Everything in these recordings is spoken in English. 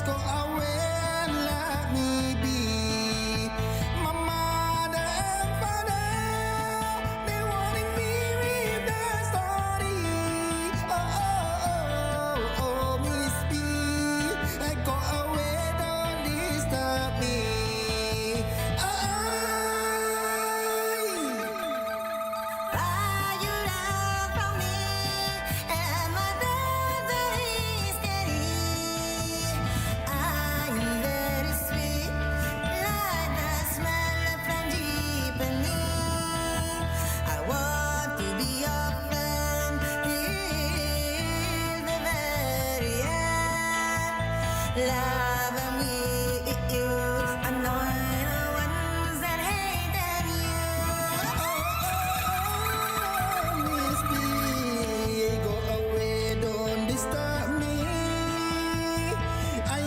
Just go away and let me be. My mother and father, they wanting me with their story. Oh, oh, oh, oh, Miss B, go away, don't disturb me. Love and with you, annoying the ones that hated you. Oh, Miss B, go away, don't disturb me. I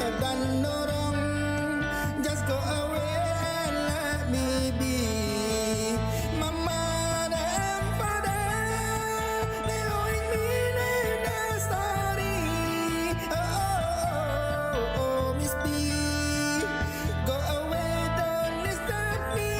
have done no wrong. Just go away and let me be. My mother and father, they owing me their story. Oh, oh, oh, Miss B, go away, don't disturb me.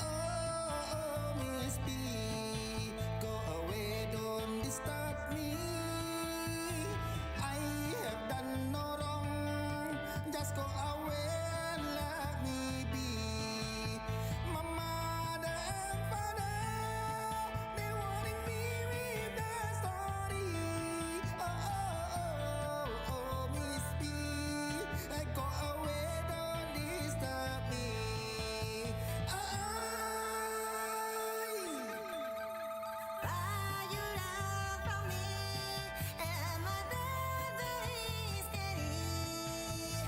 Oh, Miss B, go away, don't disturb me. I have done no wrong. Just go away and let me be. My mother and father, they wanting me with their story. Oh, oh, oh, oh, Miss B, go away, don't disturb me. You love for me, and my brother is steady.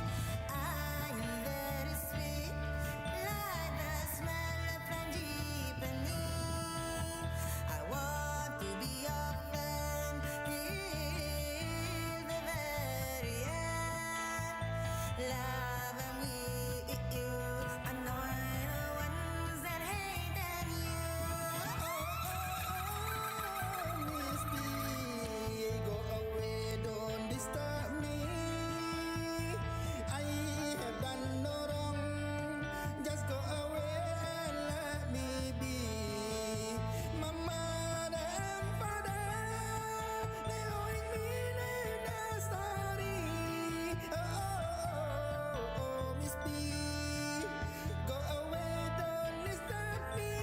I'm very sweet, like the smell of frangipani. I want to be your friend till the very end. Love and with you, annoying the ones that hated you. Miss B, go away, don't disturb me. I have done no wrong. Just go away and let me be. My mother and father, they owing me their story. Oh, oh, oh, Miss B, go away, don't disturb me.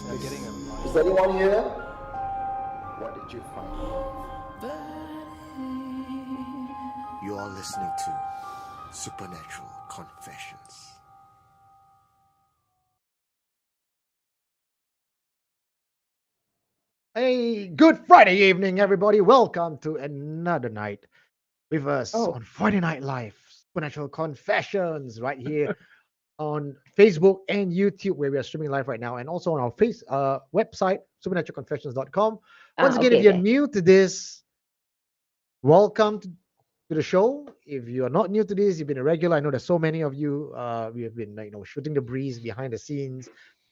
We're getting a Is anyone here? What did you find? Your are listening to Supernatural Confessions. Hey, good Friday evening, everybody. Welcome to another night with us on Friday Night Live, Supernatural Confessions, right here on Facebook and YouTube, where we are streaming live right now, and also on our website, supernaturalconfessions.com. Once again, if you're new to this, welcome to the show. If you are not new to this, you've been a regular. I know there's so many of you. We have been, shooting the breeze behind the scenes.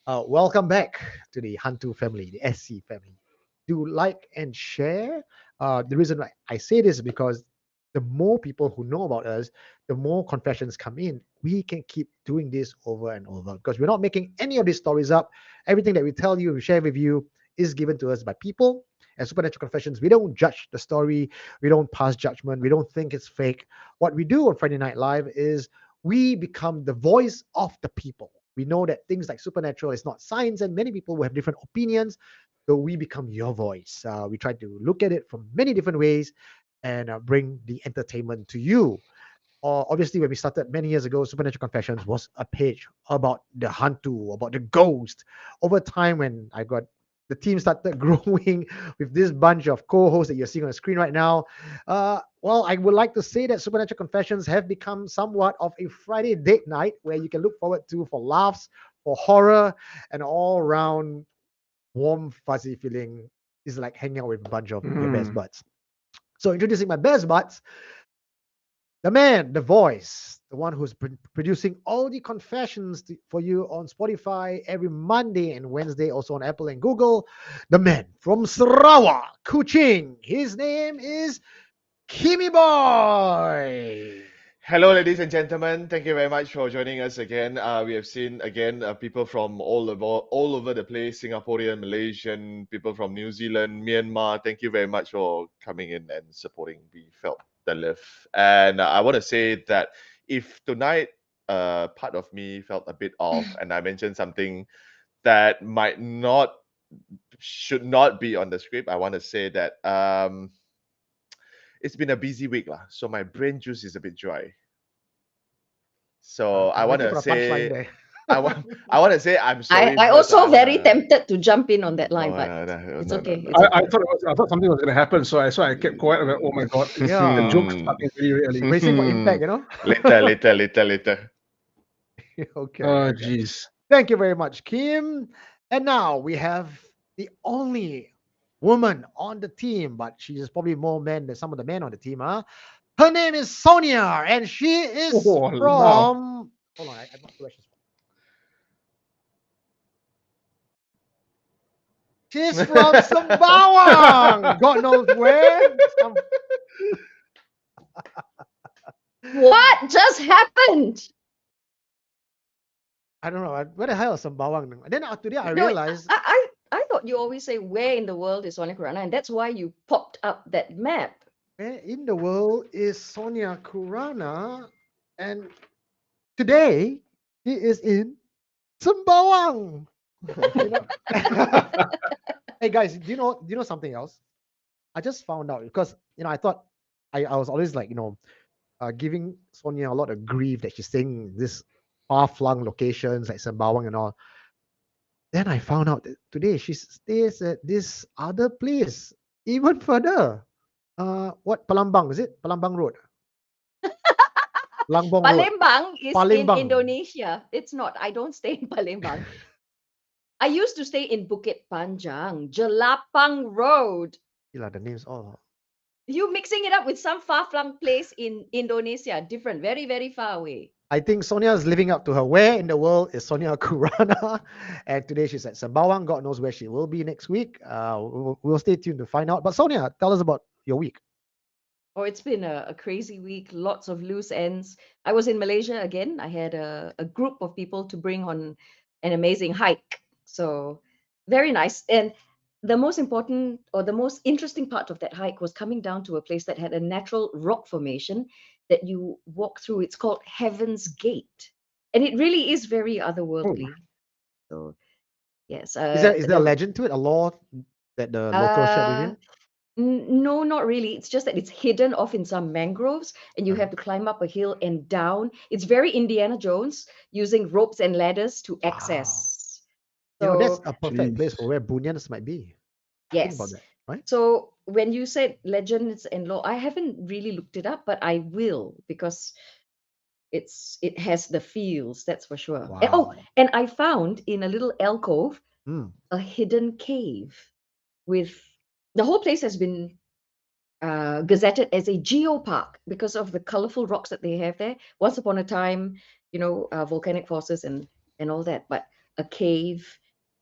Welcome back to the Hantu family, the SC family. Do like and share. The reason why I say this is because the more people who know about us, the more confessions come in. We can keep doing this over and over because we're not making any of these stories up. Everything that we tell you, we share with you, is given to us by people. At Supernatural Confessions, we don't judge the story, we don't pass judgment, we don't think it's fake. What we do on Friday Night Live is we become the voice of the people. We know that things like supernatural is not science, and many people will have different opinions. So we become your voice. We try to look at it from many different ways and bring the entertainment to you. Obviously, when we started many years ago, Supernatural Confessions was a page about the Hantu, about the ghost. Over time, when the team started growing with this bunch of co-hosts that you're seeing on the screen right now, well, I would like to say that Supernatural Confessions have become somewhat of a Friday date night where you can look forward to for laughs, for horror, and all around warm, fuzzy feeling. Is like hanging out with a bunch of your best buds. So introducing my best buds, the man, the voice, the one who's producing all the confessions for you on Spotify every Monday and Wednesday, also on Apple and Google. The man from Sarawak, Kuching. His name is Kimmy Boy. Hello, ladies and gentlemen. Thank you very much for joining us again. We have seen again people from all over the place: Singaporean, Malaysian, people from New Zealand, Myanmar. Thank you very much for coming in and supporting. We felt the love, and I want to say that if tonight part of me felt a bit off, and I mentioned something that should not be on the script, I want to say that it's been a busy week lah, so my brain juice is a bit dry. So I I'm want waiting to for a punchline say, there. I want to say I'm sorry. I first, also very uh, tempted to jump in on that line, no, but no, no, it's no, okay. no, It's no. okay. I thought something was going to happen, so I kept quiet. I'm like, oh my god, the Yeah. joke's starting really early. Bracing for impact, you know? Later. Okay. Oh Okay. jeez. Thank you very much, Kim. And now we have the only woman on the team, but she is probably more men than some of the men on the team, huh? Her name is Sonia, and she is Oh, no. from. Hold on, I'm not sure where she's from. She's from Sembawang. God knows where. What just happened? I don't know. Where the hell is Sembawang? Then today I No, realized. I thought you always say where in the world is Sonia Kurana, and that's why you popped up that map. Where in the world is Sonia Kurana? And today he is in Sembawang. You know? Hey guys, do you know something else? I just found out because I thought I was always like giving Sonia a lot of grief that she's staying in this far-flung locations like Sembawang and all. Then I found out that today she stays at this other place, even further. What Palembang is it? Palembang Road, Langbong Road. Palembang is Palembang. in Indonesia. It's not. I don't stay in Palembang. I used to stay in Bukit Panjang, Jelapang Road. The names all. You mixing it up with some far-flung place in Indonesia, different, very, very far away. I think Sonia is living up to her. Where in the world is Sonia Kurana? And today she's at Sembawang. God knows where she will be next week. We'll stay tuned to find out. But Sonia, tell us about your week. Oh, it's been a crazy week, lots of loose ends. I was in Malaysia again. I had a group of people to bring on an amazing hike. So very nice. And the most important or the most interesting part of that hike was coming down to a place that had a natural rock formation that you walk through. It's called Heaven's Gate. And it really is very otherworldly. So yes. Is there a legend to it? A law that the local shared with you? No, not really. It's just that it's hidden off in some mangroves, and you Uh-huh. have to climb up a hill and down. It's very Indiana Jones, using ropes and ladders to Wow. access. That's So, a perfect place Jeez. for where Bunyans might be. Think about yes. that, right? So when you said legends and law, I haven't really looked it up, but I will, because it has the feels, that's for sure. Oh, Wow. and I found in a little alcove Mm. a hidden cave with the whole place has been gazetted as a geopark because of the colorful rocks that they have there. Once upon a time, volcanic forces and all that, but a cave,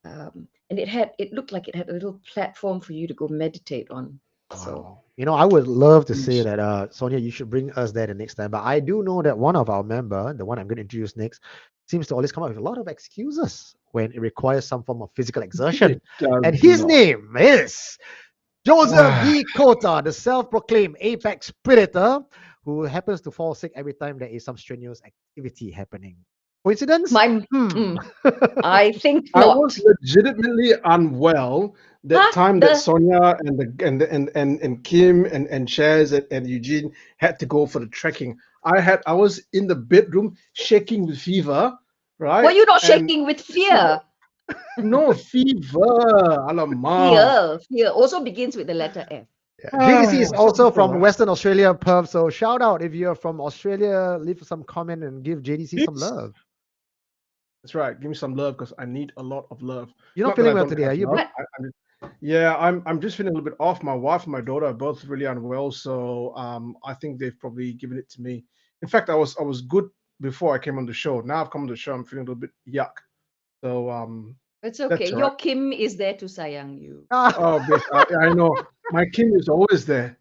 and it looked like it had a little platform for you to go meditate on. So Wow. I would love to say Jeez. that, Sonia, you should bring us there the next time. But I do know that one of our member, the one I'm going to introduce next, seems to always come up with a lot of excuses when it requires some form of physical exertion. It does And his not. name is Joseph Ah, D. Cota, the self-proclaimed apex predator who happens to fall sick every time there is some strenuous activity happening. Coincidence? my, Hmm. I think I was not. legitimately unwell that Huh? time that Sonia and Kim and Chaz and Eugene had to go for the trekking. I was in the bedroom shaking with fever, Were right? you not And shaking with fear? no fever, alamak. Fear also begins with the letter F. Yeah. Ah, JDC it is was so also different, from right? Western Australia, Perth. So shout out if you're from Australia, leave some comment and give JDC some Yes. love. That's right. Give me some love because I need a lot of love. You're not Not that I feeling well don't today, have are you, love. bro? What? Yeah, I'm just feeling a little bit off. My wife and my daughter are both really unwell, so I think they've probably given it to me. In fact, I was good before I came on the show. Now I've come on the show, I'm feeling a little bit yuck. So It's okay. that's all right. Your Kim is there to sayang you. Ah, Oh, bitch, I know my Kim is always there.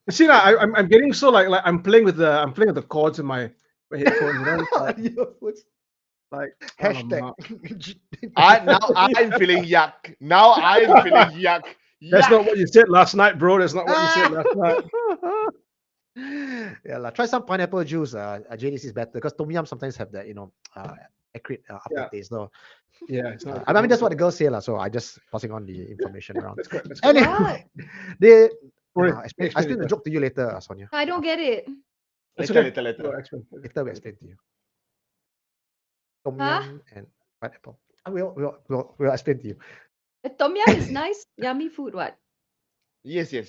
You see, now I'm getting so like I'm playing with the chords in my headphones. It's like hashtag. alamak. Now I'm feeling yuck. Now I'm feeling yuck. That's Yuck. not what you said last night, bro. That's not what you said Ah! last night. Yeah, try some pineapple juice. JDC is better because Tom Yum sometimes have that, acrid Yeah, aftertaste. So, yeah, it's not I good. mean, Not that's what good. the girls say, lah. So I just passing on the information around. That's correct. That's correct. Anyway, What? they, Sorry, I you explain explain the later. joke to you later, Sonia. I don't get it. That's Later, okay. later, later. Go explain. Later we explain to you. Tom Huh? Yum and pineapple. We'll explain to you. Tom yum is nice, yummy food. What? Yes. Yeah,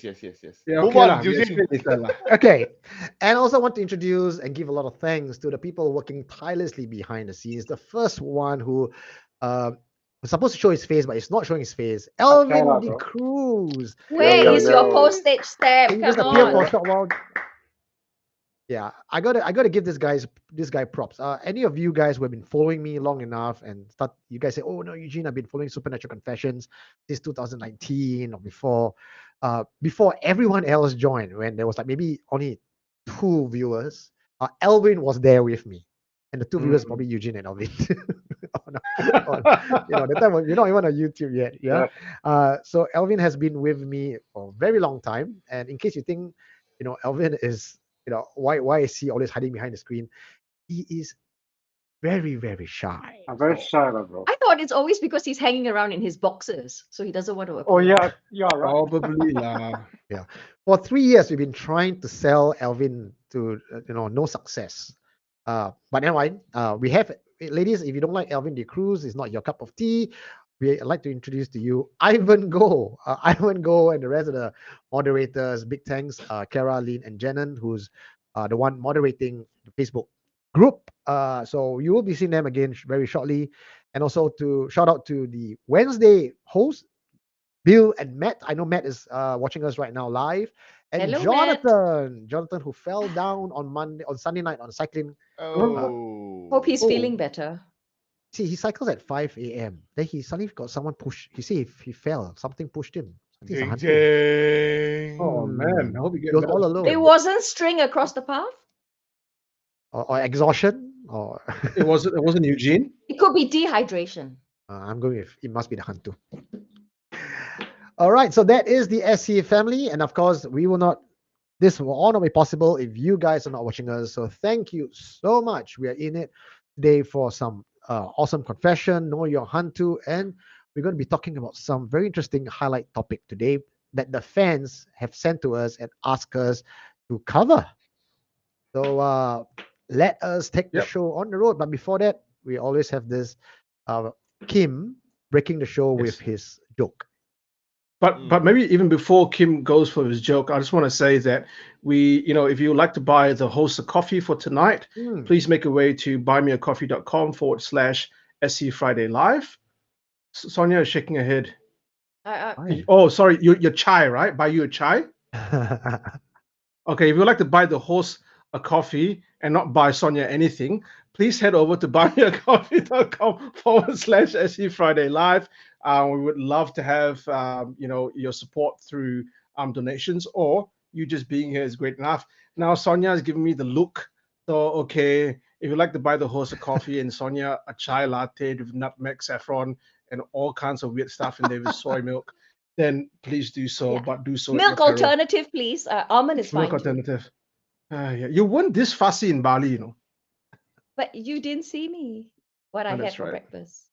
Move okay on, lah. We Eugene. explain later lah. Okay. And also want to introduce and give a lot of thanks to the people working tirelessly behind the scenes. The first one who was supposed to show his face, but it's not showing his face. Alvin out, the bro. Cruz. Where yo, is your yo. postage stamp? Can you just Come appear for a on. short while? Yeah, I gotta give this guy props. Any of you guys who have been following me long enough and you guys say, oh no, Eugene, I've been following Supernatural Confessions since 2019 or before everyone else joined, when there was like maybe only 2 viewers. Alvin was there with me, and the 2 viewers Mm. probably Eugene and Alvin. Oh, no. Oh, the time you're not even on YouTube yet, yeah. So Alvin has been with me for a very long time, and in case you think, Alvin is, why is he always hiding behind the screen? He is very, very shy. I'm very So, shy, lah, bro. I thought it's always because he's hanging around in his boxes, so he doesn't want to appear. Oh yeah, right. Probably lah. yeah, for 3 years we've been trying to sell Alvin to, no success. But anyway, we have, ladies, if you don't like Alvin de Cruz, it's not your cup of tea, we'd like to introduce to you Ivan Go. Ivan Go and the rest of the moderators. Big thanks, Kara, Lynn, and Jenon, who's the one moderating the Facebook group. So you will be seeing them again very shortly. And also to shout out to the Wednesday hosts, Bill and Matt. I know Matt is watching us right now live. And Hello, Matt. Jonathan, who fell down on Sunday night on cycling. Oh. Hope he's Oh. feeling better. See, he cycles at 5 a.m. Then he suddenly got someone push. He see if he fell, something pushed him. I think it's a Jing hantu. jing. Oh man, I hope you He get was better. all alone. It wasn't string across the path. Or exhaustion, or It wasn't Eugene. It could be dehydration. I'm going with it must be the hantu. All right, so that is the SC family, and of course, this will all not be possible if you guys are not watching us. So thank you so much. We are in it today for some awesome confession, know your hantu, and we're going to be talking about some very interesting highlight topic today. that the fans have sent to us and asked us to cover. So let us take the Yep. show on the road. But before that, we always have this Kim breaking the show with Yes. his joke. But maybe even before Kim goes for his joke, I just want to say that if you would like to buy the host a coffee for tonight, please make your way to buymeacoffee.com/SC Friday Live. Sonia is shaking her head. Fine. Oh, sorry, your chai, right? Buy you a chai. Okay, if you'd like to buy the host a coffee and not buy Sonia anything, please head over to buymeacoffee.com/SC Friday Live. We would love to have your support through donations, or you just being here is great enough. Now Sonia is giving me the look. So okay, if you'd like to buy the host a coffee and Sonia a chai latte with nutmeg, saffron, and all kinds of weird stuff in there with soy milk, then please do so. Yeah. But do so Milk at your peril. alternative, please. Almond is Milk fine too. alternative. Yeah. You weren't this fussy in Bali, But you didn't see me. What I Oh, had that's for right. breakfast.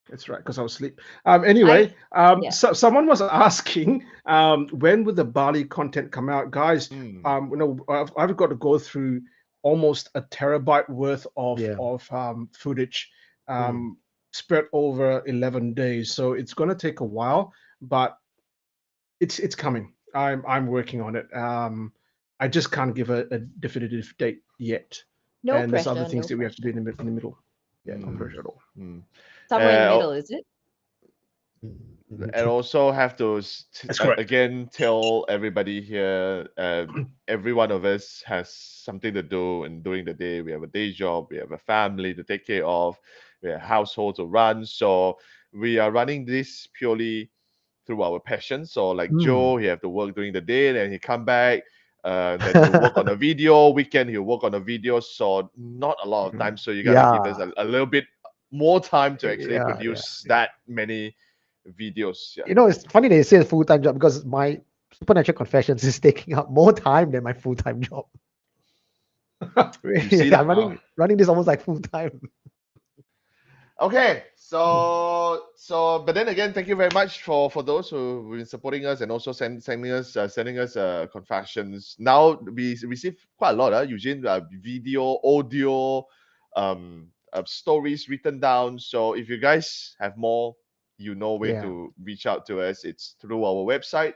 That's right, because I was asleep. Anyway, yeah. so someone was asking when will the Bali content come out, guys? I've got to go through almost a terabyte worth of footage spread over 11 days, so it's going to take a while, but it's coming. I'm working on it. I just can't give a definitive date yet. No And there's pressure. other things no that we have to do pressure. in the middle. Yeah, no pressure at all. Somewhere in the middle, is it? And also have to That's correct. again tell everybody here, every one of us has something to do, and during the day we have a day job, we have a family to take care of, we have a household to run. So we are running this purely through our passion. So like Joe, he have to work during the day, then he come back, then he'll work on a video. Weekend he'll work on a video. So not a lot of time. So you gotta give us a little bit more time to actually produce that many videos. Yeah. It's funny they say full-time job because my Supernatural Confessions is taking up more time than my full-time job. You see that? I'm running this almost like full-time. Okay, so but then again, thank you very much for those who've been supporting us and also sending us confessions. Now we receive quite a lot, Eugene, video, audio, stories written down. So if you guys have more, way to reach out to us. It's through our website.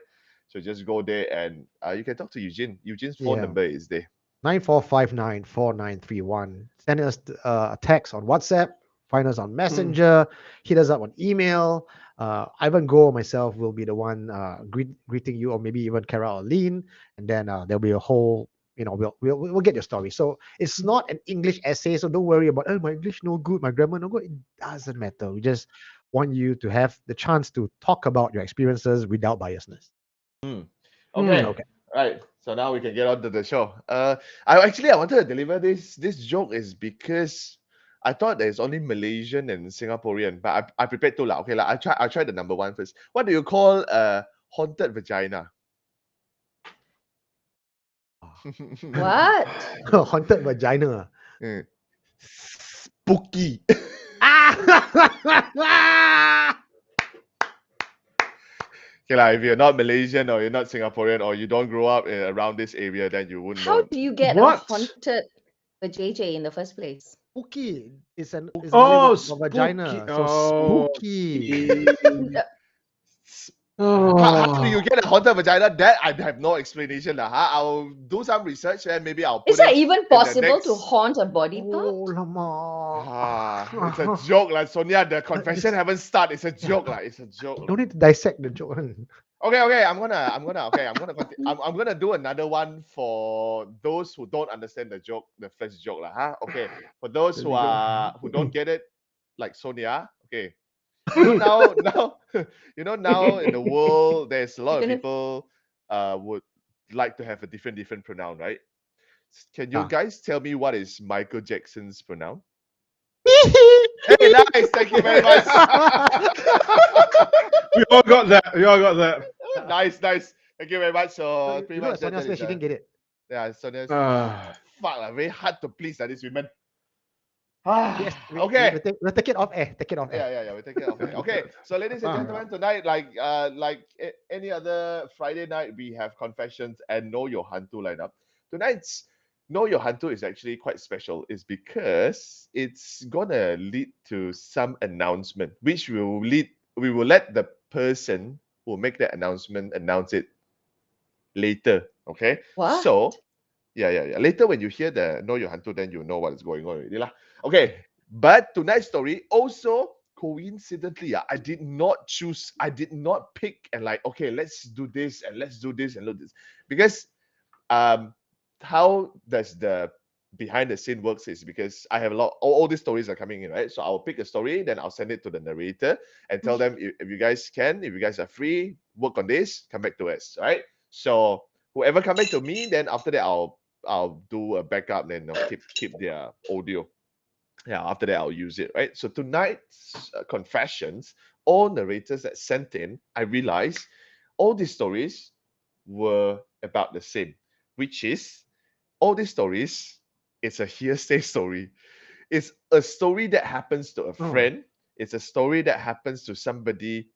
So just go there and you can talk to Eugene. Eugene's phone number is there. 94594931. Send us a text on WhatsApp. Find us on Messenger. Hit us up on email. Ivan Go or myself will be the one greeting you, or maybe even Kara or Lean. And then there'll be a whole, we'll get your story. So it's not an English essay. So don't worry about, my English no good, my grammar no good. It doesn't matter. We just want you to have the chance to talk about your experiences without biasness. Okay. Right. So now we can get on to the show. I wanted to deliver this joke is because I thought there's only Malaysian and Singaporean, but I prepared two lah. Okay, I try the number one first. What do you call a haunted vagina? What? Haunted vagina. Spooky. Okay, if you're not Malaysian or you're not Singaporean or you don't grow up around this area, then you wouldn't How know. do you get a haunted JJ in the first place? Spooky. It's a spooky. vagina. So spooky. How do you get a haunted vagina? That I have no explanation. I'll do some research and maybe I'll put Is that it even in the possible to next- haunt a body part? Oh, lama. It's a joke, like Sonia. The confession haven't started. It's a joke, like it's a joke. Don't need to dissect the joke. Okay. I'm gonna do another one for those who don't understand the joke, the first joke, lah. Okay, for those who don't get it, like Sonia. Okay, now now in the world, there's a lot of people would like to have a different pronoun, right? Can you guys tell me what is Michael Jackson's pronoun? Hey, nice. Thank you very much. We all got that. Nice. Thank you very much. So pretty much Sonia said she didn't get it. Yeah, Sonia's fuck, very hard to please these women. Yes, Okay. we'll take it off air. Take it off air. Yeah, we take it off. Okay, so ladies and gentlemen, tonight, like any other Friday night, we have confessions and Know Your Hantu lineup. Tonight's Know Your Hantu is actually quite special. It's because it's gonna lead to some announcement, which we will let the person who will make that announcement announce it later. Okay. What? So yeah. Later when you hear the Know Your Hantu, then you know what is going on already lah. Okay. But tonight's story also coincidentally, I did not pick and like, okay, let's do this and let's do this and look this. Because how does the behind the scene works is because I have all these stories are coming in, right? So I'll pick a story, then I'll send it to the narrator and tell them if you guys are free, work on this, come back to us, right? So whoever come back to me, then after that I'll do a backup, then I'll keep their audio. Yeah, after that I'll use it, right? So tonight's confessions, all narrators that sent in, I realized all these stories were about the same, which is all these stories, it's a hearsay story. It's a story that happens to a friend. It's a story that happens to somebody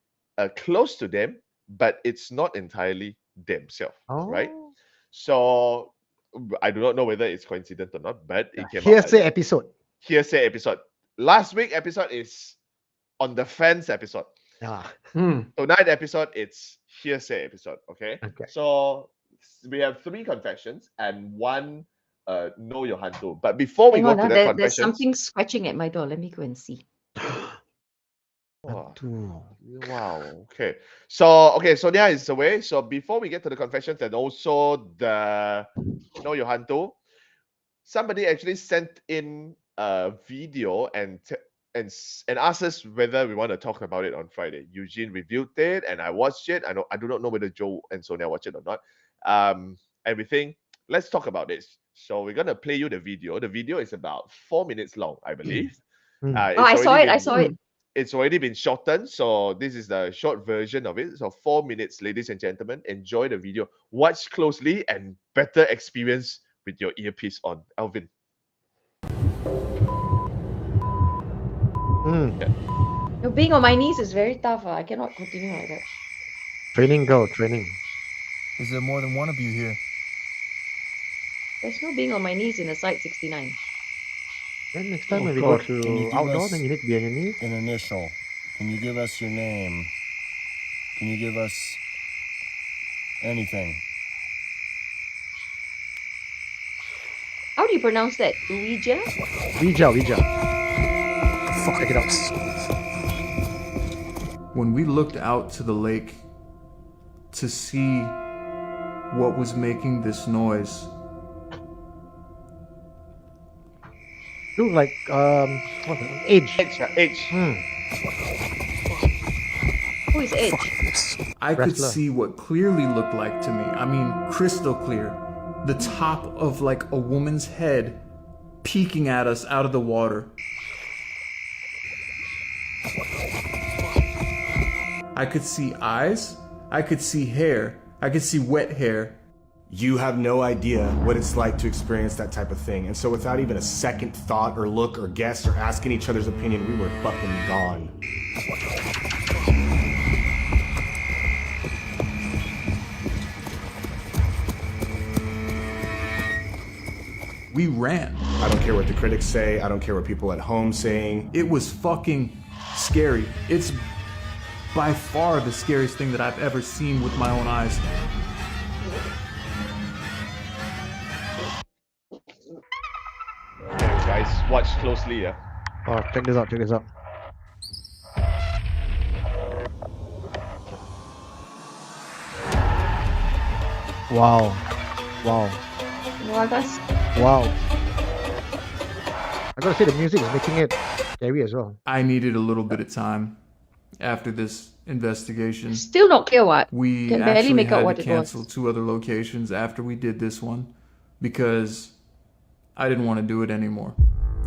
close to them, but it's not entirely themselves, right? So I do not know whether it's coincident or not, but it came out. Hearsay episode. Last week episode is on the fence episode. Tonight episode, it's hearsay episode. Okay. So we have 3 confessions and 1 Know Your Hantu. But before we go to the confessions, there's something scratching at my door. Let me go and see. Wow. Okay. So Sonia is away. So before we get to the confessions and also the Know Your Hantu, somebody actually sent in a video and asked us whether we want to talk about it on Friday. Eugene reviewed it and I watched it. I do not know whether Joe and Sonia watched it or not. And we think, let's talk about this. So we're gonna play you the video. The video is about 4 minutes long, I believe. I saw it. It's already been shortened, so this is the short version of it. So 4 minutes, ladies and gentlemen. Enjoy the video. Watch closely and better experience with your earpiece on. Alvin. Being on my knees is very tough. I cannot continue like that. Training. Is there more than one of you here? There's no being on my knees in a Site 69. Then next time when we go to outdoor, then you need to be on your knees. An initial. Can you give us your name? Can you give us anything? How do you pronounce that? Ouija? Ouija. Fuck it up. When we looked out to the lake to see what was making this noise, look like Edge. Who is Edge? I could see what clearly looked like to me. I mean, crystal clear. The top of like a woman's head peeking at us out of the water. I could see eyes. I could see hair. I could see wet hair. You have no idea what it's like to experience that type of thing. And so without even a second thought or look or guess or asking each other's opinion, we were fucking gone. We ran. I don't care what the critics say. I don't care what people at home saying. It was fucking scary. It's by far the scariest thing that I've ever seen with my own eyes. Guys, watch closely, yeah. Oh, check this out. Wow. I gotta say the music is making it scary as well. I needed a little bit of time after this investigation. Still not clear what. We can barely actually make out had what to it cancel was. 2 other locations after we did this one because I didn't want to do it anymore.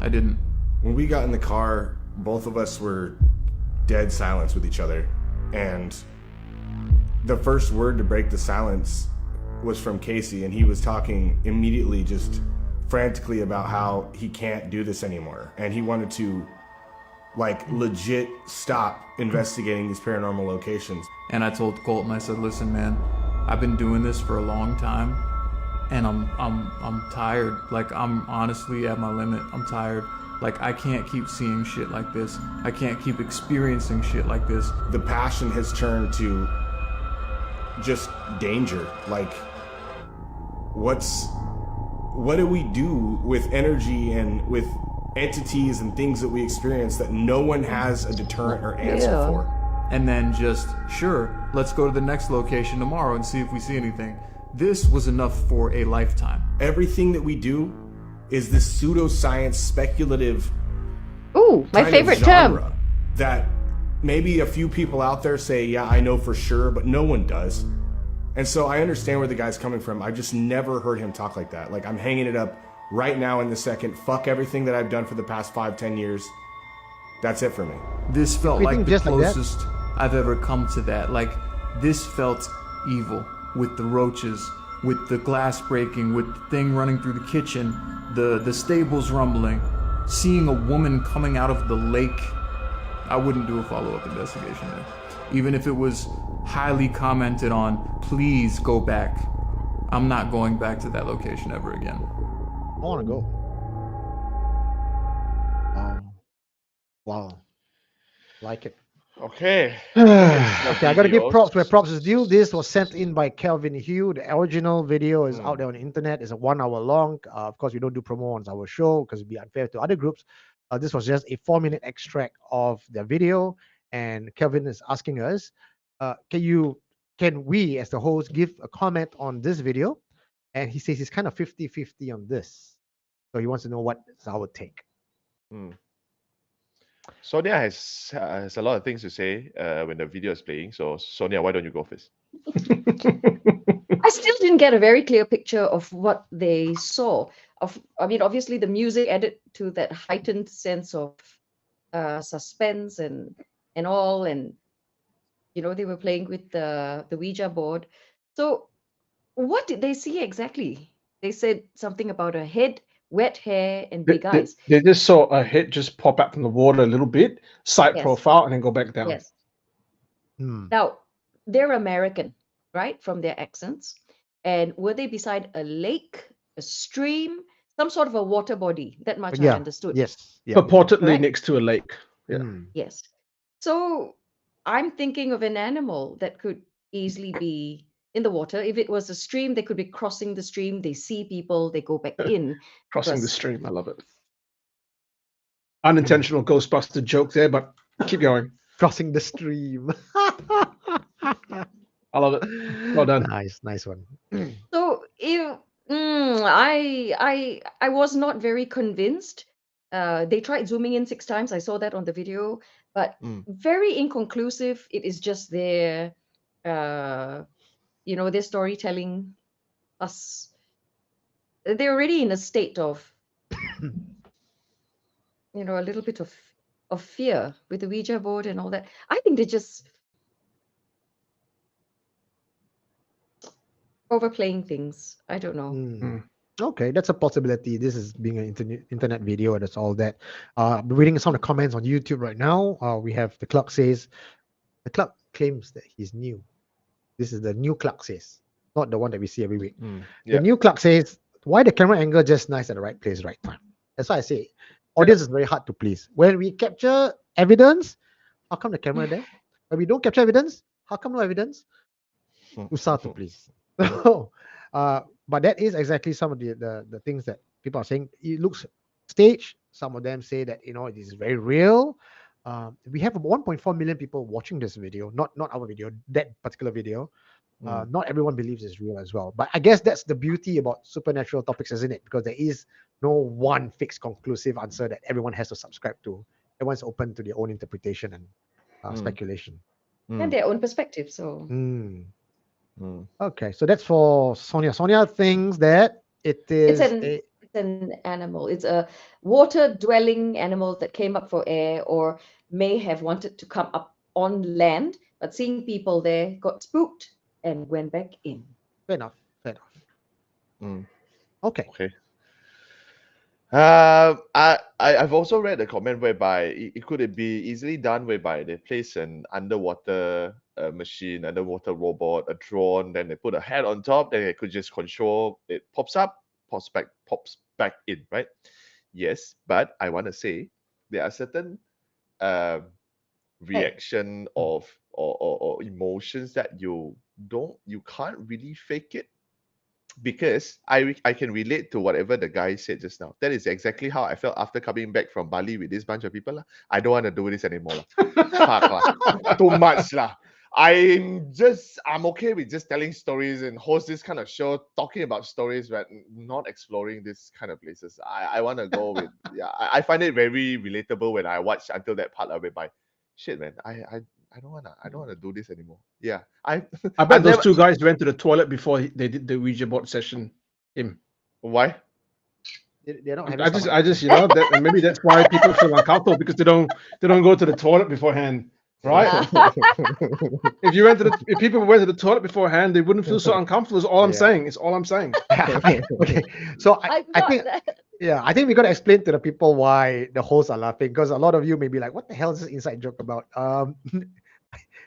I didn't. When we got in the car, both of us were dead silence with each other. And the first word to break the silence was from Casey, and he was talking immediately just frantically about how he can't do this anymore, and he wanted to like legit stop investigating these paranormal locations. And I told Colton, I said, listen, man, I've been doing this for a long time, and I'm tired. Like, I'm honestly at my limit. I'm tired. Like, I can't keep seeing shit like this. I can't keep experiencing shit like this. The passion has turned to just danger. Like, what do we do with energy and with entities and things that we experience that no one has a deterrent or answer for? And then just, sure, let's go to the next location tomorrow and see if we see anything. This was enough for a lifetime. Everything that we do is this pseudoscience, speculative. Ooh, my favorite term. That maybe a few people out there say, yeah, I know for sure, but no one does. And so I understand where the guy's coming from. I've just never heard him talk like that. Like, I'm hanging it up right now in the second. Fuck everything that I've done for the past 5-10 years. That's it for me. This felt You like think the just like that? closest I've ever come to that. Like, this felt evil, with the roaches, with the glass breaking, with the thing running through the kitchen, the stables rumbling, seeing a woman coming out of the lake. I wouldn't do a follow-up investigation there. Even if it was highly commented on, please go back. I'm not going back to that location ever again. I want to go. Wow. Like it. Okay. Okay, I gotta give props where props is due. This was sent in by Kelvin Hugh. The original video is out there on the internet. It's a 1 hour long. Of course, we don't do promo on our show because it'd be unfair to other groups. This was just a 4-minute extract of the video, and Kelvin is asking us, can we as the host give a comment on this video? And he says he's kind of 50-50 on this, so he wants to know what is our take. Sonia has a lot of things to say when the video is playing. So Sonia, why don't you go first? I still didn't get a very clear picture of what they saw. I mean, obviously the music added to that heightened sense of suspense and all, and they were playing with the Ouija board. So what did they see exactly? They said something about a head, wet hair, and big eyes. They just saw a head just pop out from the water a little bit, side Yes. profile, and then go back down. Yes. Now, they're American, right? From their accents. And were they beside a lake, a stream, some sort of a water body? That much I understood. Yes. Yeah. Purportedly Correct? next to a lake. Yeah. Yes. So I'm thinking of an animal that could easily be in the water. If it was a stream, they could be crossing the stream. They see people, they go back in. Crossing the because- stream. I love it. Unintentional Ghostbuster joke there, but keep going. Crossing the stream. I love it. Well done. Nice one. So if I was not very convinced. They tried zooming in 6 times. I saw that on the video, but very inconclusive. It is just their their storytelling. They're already in a state of a little bit of fear with the Ouija board and all that. I think they're just overplaying things. I don't know. Okay, that's a possibility. This is being an internet video, and that's all that. I'm reading some of the comments on YouTube right now. We have the clerk claims that he's new. This is the new clerk says, not the one that we see every week. The new clerk says, why the camera angle just nice at the right place, right time? That's why I say audience is very hard to please. When we capture evidence, how come the camera there? When we don't capture evidence, how come no evidence? Usah to please. But that is exactly some of the things that people are saying. It looks staged. Some of them say that it is very real. We have 1.4 million people watching this video, not our video, that particular video. Not everyone believes it's real as well. But I guess that's the beauty about supernatural topics, isn't it? Because there is no one fixed, conclusive answer that everyone has to subscribe to. Everyone's open to their own interpretation and speculation. And their own perspective. So okay, so that's for Sonia. Sonia thinks that it is it's an animal. It's a water-dwelling animal that came up for air or may have wanted to come up on land, but seeing people there got spooked and went back in. fair enough. Okay. I've also read a comment whereby it could be easily done whereby they place an underwater machine, underwater robot, a drone, then they put a head on top, then it could just control. It pops up, pops back in, right? Yes, but I want to say there are certain um reaction of or emotions that you can't really fake it, because I can relate to whatever the guy said just now. That is exactly how I felt after coming back from Bali with this bunch of people lah. I don't want to do this anymore lah. Fuck lah. Too much lah. I'm okay with just telling stories and host this kind of show, talking about stories, but not exploring this kind of places. I want to go with I find it very relatable when I watch until that part of it by shit man. I don't wanna do this anymore. Yeah. I bet I've those never- two guys went to the toilet before they did the Ouija board session. Him. Why? They're not having I just, stomach- you know, that, and maybe that's why people feel uncomfortable because they don't go to the toilet beforehand, right? If people went to the toilet beforehand, they wouldn't feel so uncomfortable. Is all I'm Yeah. saying. It's all I'm saying. Okay, so I got think that. I think we got to explain to the people why the hosts are laughing, because a lot of you may be like, "What the hell is this inside joke about?"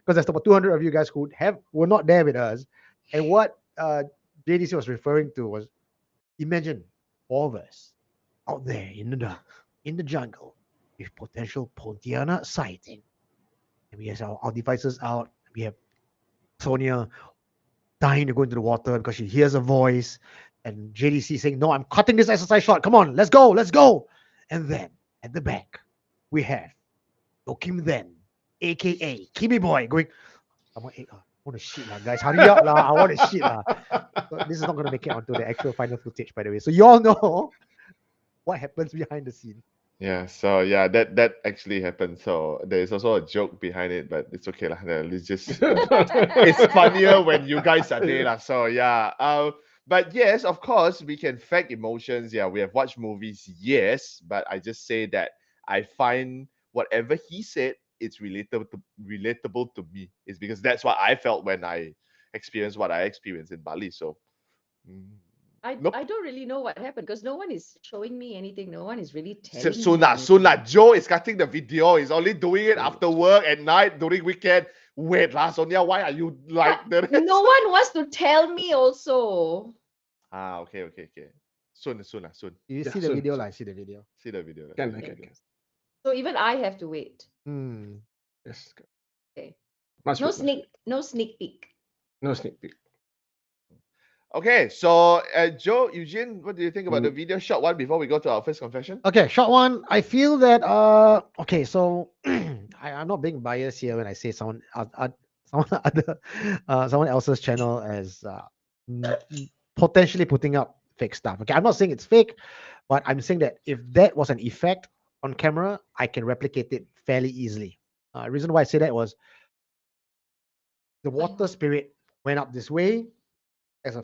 Because there's about 200 of you guys who were not there with us, and what JDC was referring to was, imagine all of us out there in the dark, in the jungle, with potential Pontiana sighting, and we have our devices out. We have Sonia dying to go into the water because she hears a voice, and JDC saying, "No, I'm cutting this exercise short. Come on, let's go, let's go." And then at the back, we have Kim then, aka Kimmy Boy, going, I want to shit lah, guys. Hurry up lah. I want to shit lah. So this is not going to make it onto the actual final footage, by the way. So you all know what happens behind the scene. Yeah, so yeah, that actually happened. So there is also a joke behind it, but it's okay lah. It's just it's funnier when you guys are there lah. So yeah, but yes, of course we can fake emotions. Yeah, we have watched movies. Yes, but I just say that I find whatever he said, it's relatable to me. It's because that's what I felt when I experienced what I experienced in Bali. So. Nope. I don't really know what happened because no one is showing me anything. No one is really telling me. Soon lah. Joe is cutting the video. He's only doing it after work at night during weekend. Wait lah, Sonia, why are you like the rest? No one wants to tell me also. Okay. Soon. You Yeah, see the soon, video, soon. like see the video. See the video. Can. So even I have to wait. Yes. Okay. Much No better. no sneak peek. No sneak peek. Okay, so Joe, Eugene, what do you think about the video short one before we go to our first confession? Okay, short one. I feel that okay, so I'm not being biased here when I say someone else's channel as potentially putting up fake stuff. Okay, I'm not saying it's fake, but I'm saying that if that was an effect on camera, I can replicate it fairly easily. Reason why I say that was the water spirit went up this way as a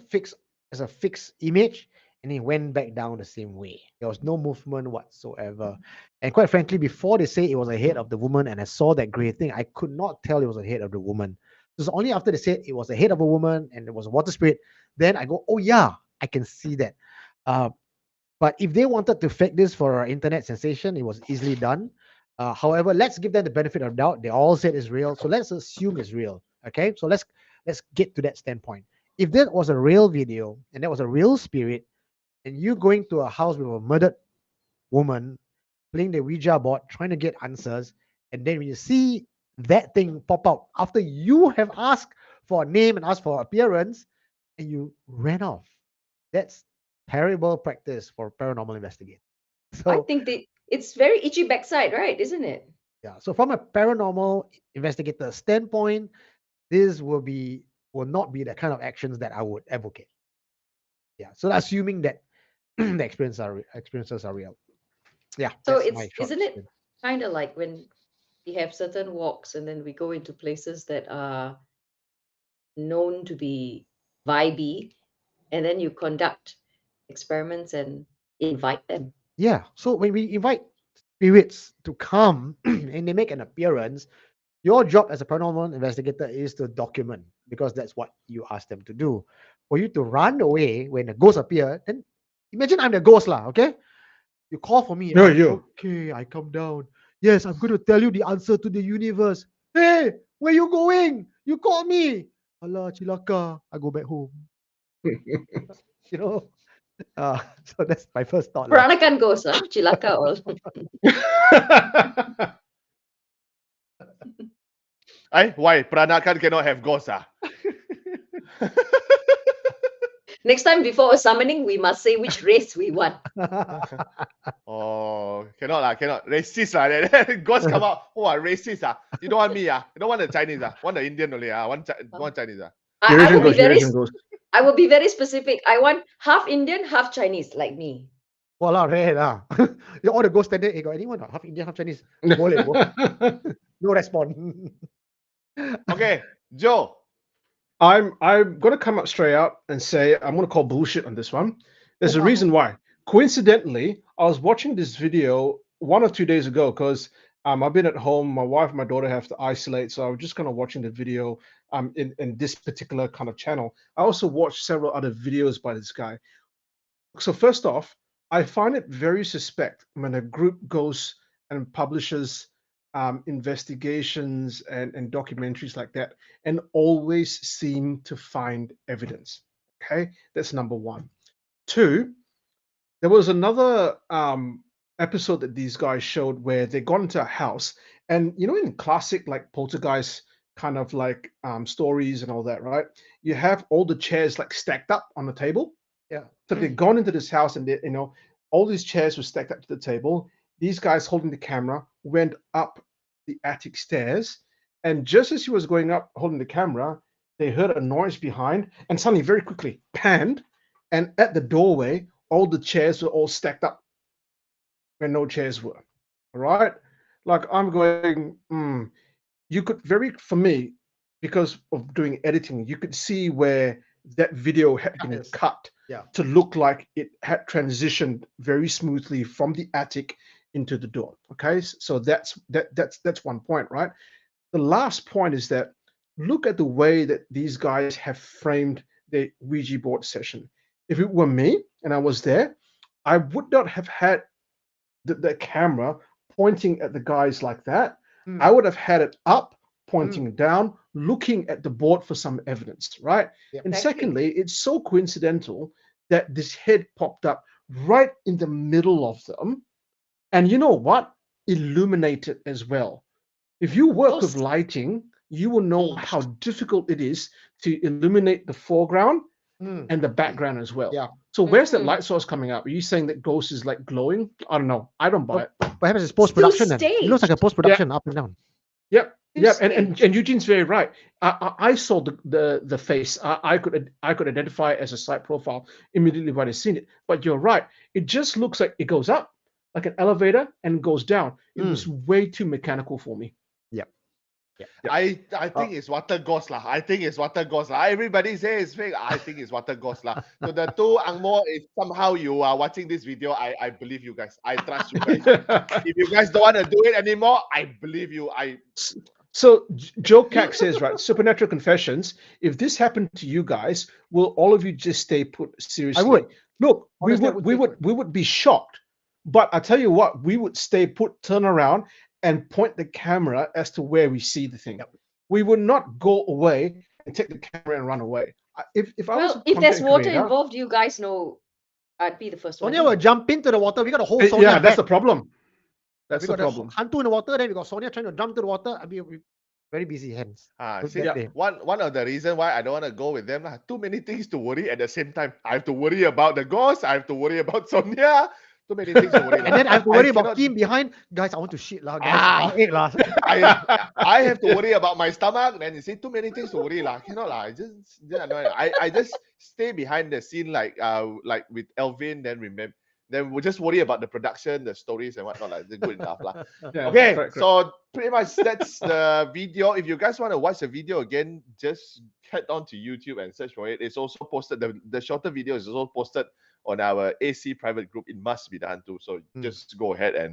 fixed image, and it went back down the same way. There was no movement whatsoever. And quite frankly, before they say it was the head of the woman and I saw that gray thing, I could not tell it was the head of the woman. It was only after they said it was the head of a woman and it was a water spirit, then I go, oh yeah, I can see that. But if they wanted to fake this for an internet sensation, it was easily done. However, let's give them the benefit of doubt. They all said it's real, so let's assume it's real. Okay, so let's get to that standpoint. If that was a real video and that was a real spirit, and you going to a house with a murdered woman, playing the Ouija board, trying to get answers, and then when you see that thing pop out after you have asked for a name and asked for appearance, and you ran off, that's terrible practice for paranormal investigators. So I think it's very itchy backside, right? Isn't it? yeah, so from a paranormal investigator standpoint, this will not be the kind of actions that I would advocate. Yeah, so assuming that the experiences are real. Yeah. So that's my short isn't it spin. kind of like when we have certain walks and then we go into places that are known to be vibey, and then you conduct experiments and invite them. Yeah. So when we invite spirits to come and they make an appearance, your job as a paranormal investigator is to document, because that's what you ask them to do. For you to run away when the ghost appear, then imagine I'm the ghost lah, okay? You call for me. No, I'm you. okay. I come down. Yes, I'm going to tell you the answer to the universe. Hey, where you going? You called me. Allah, Chilaka. I go back home. You know. So that's my first thought. lah. Peranakan ghost, Cilaka all. Why? Peranakan cannot have ghosts, Next time before a summoning, we must say which race we want. Oh, cannot. Racist Ghosts come out. Oh, racist You don't want me You don't want the Chinese Want the Indian only Want Chinese I will be very Eurasian ghost. I will be very specific. I want half Indian, half Chinese, like me. Walao, rare lah. All the ghost standard, got anyone? Half Indian, half Chinese. Boleh, no response. Okay, Joe. I'm gonna come up straight out and say I'm gonna call bullshit on this one. There's a reason why. Coincidentally, I was watching this video 1 or 2 days ago because I've been at home. My wife and my daughter have to isolate, so I was just kind of watching the video in this particular kind of channel. I also watched several other videos by this guy. So first off, I find it very suspect when a group goes and publishes investigations and documentaries like that and always seem to find evidence. Okay, that's number one. Two, there was another episode that these guys showed where they got into a house, and you know, in classic like poltergeist kind of like stories and all that, right? You have all the chairs like stacked up on the table. Yeah. So they've gone into this house and they, you know, all these chairs were stacked up to the table. These guys holding the camera went up the attic stairs, and just as he was going up holding the camera, they heard a noise behind, and suddenly very quickly panned, and at the doorway, all the chairs were all stacked up where no chairs were. All right? Like I'm going, you could for me, because of doing editing, you could see where that video had been cut to look like it had transitioned very smoothly from the attic into the door. Okay, so that's one point, right? The last point is that look at the way that these guys have framed the Ouija board session. If it were me and I was there, I would not have had the camera pointing at the guys like that. I would have had it up, pointing down, looking at the board for some evidence, right? And secondly, it's so coincidental that this head popped up right in the middle of them. And you know what? Illuminated as well. If you work with lighting, you will know how difficult it is to illuminate the foreground and the background as well. Yeah. So where's that light source coming up? Are you saying that ghost is like glowing? I don't know. I don't buy it. Perhaps it's post-production then. It looks like a post-production up and down. Yep. Yeah, and Eugene's very right. I saw the face. I could identify it as a side profile immediately when I seen it. But you're right. It just looks like it goes up like an elevator and goes down. It was way too mechanical for me. Yep. I think it's water ghost lah. I think it's water ghost lah. Everybody says it's fake. I think it's water ghost lah. So the two angmo, if somehow you are watching this video, I believe you guys. I trust you guys. If you guys don't want to do it anymore, I believe you. So Joe Cack says, right, Supernatural Confessions, if this happened to you guys, will all of you just stay put? Seriously? I would. Look, Honestly, we would be shocked. But I tell you what, we would stay put, turn around, and point the camera as to where we see the thing. We would not go away and take the camera and run away. If there's water involved, you guys know I'd be the first one. Sonia will jump into the water. We got a whole Sonia. Yeah, that's the problem. That's the problem. Hantu in the water, then we got Sonia trying to jump to the water. I mean, very busy hands. One of the reasons why I don't want to go with them, too many things to worry at the same time. I have to worry about the ghost. I have to worry about Sonia. Too many things to worry. And then I have to worry about Kim behind. Guys, I want to shit lah. Guys, I have to worry about my stomach. Then you say too many things to worry lah. Cannot lah. I just stay behind the scene like with Alvin. Then we'll just worry about the production, the stories and whatnot. Like, good enough lah. Okay, correct. So pretty much that's the video. If you guys want to watch the video again, just head on to YouTube and search for it. It's also posted. The shorter video is also posted on our AC private group. It must be the Hantu. So just go ahead and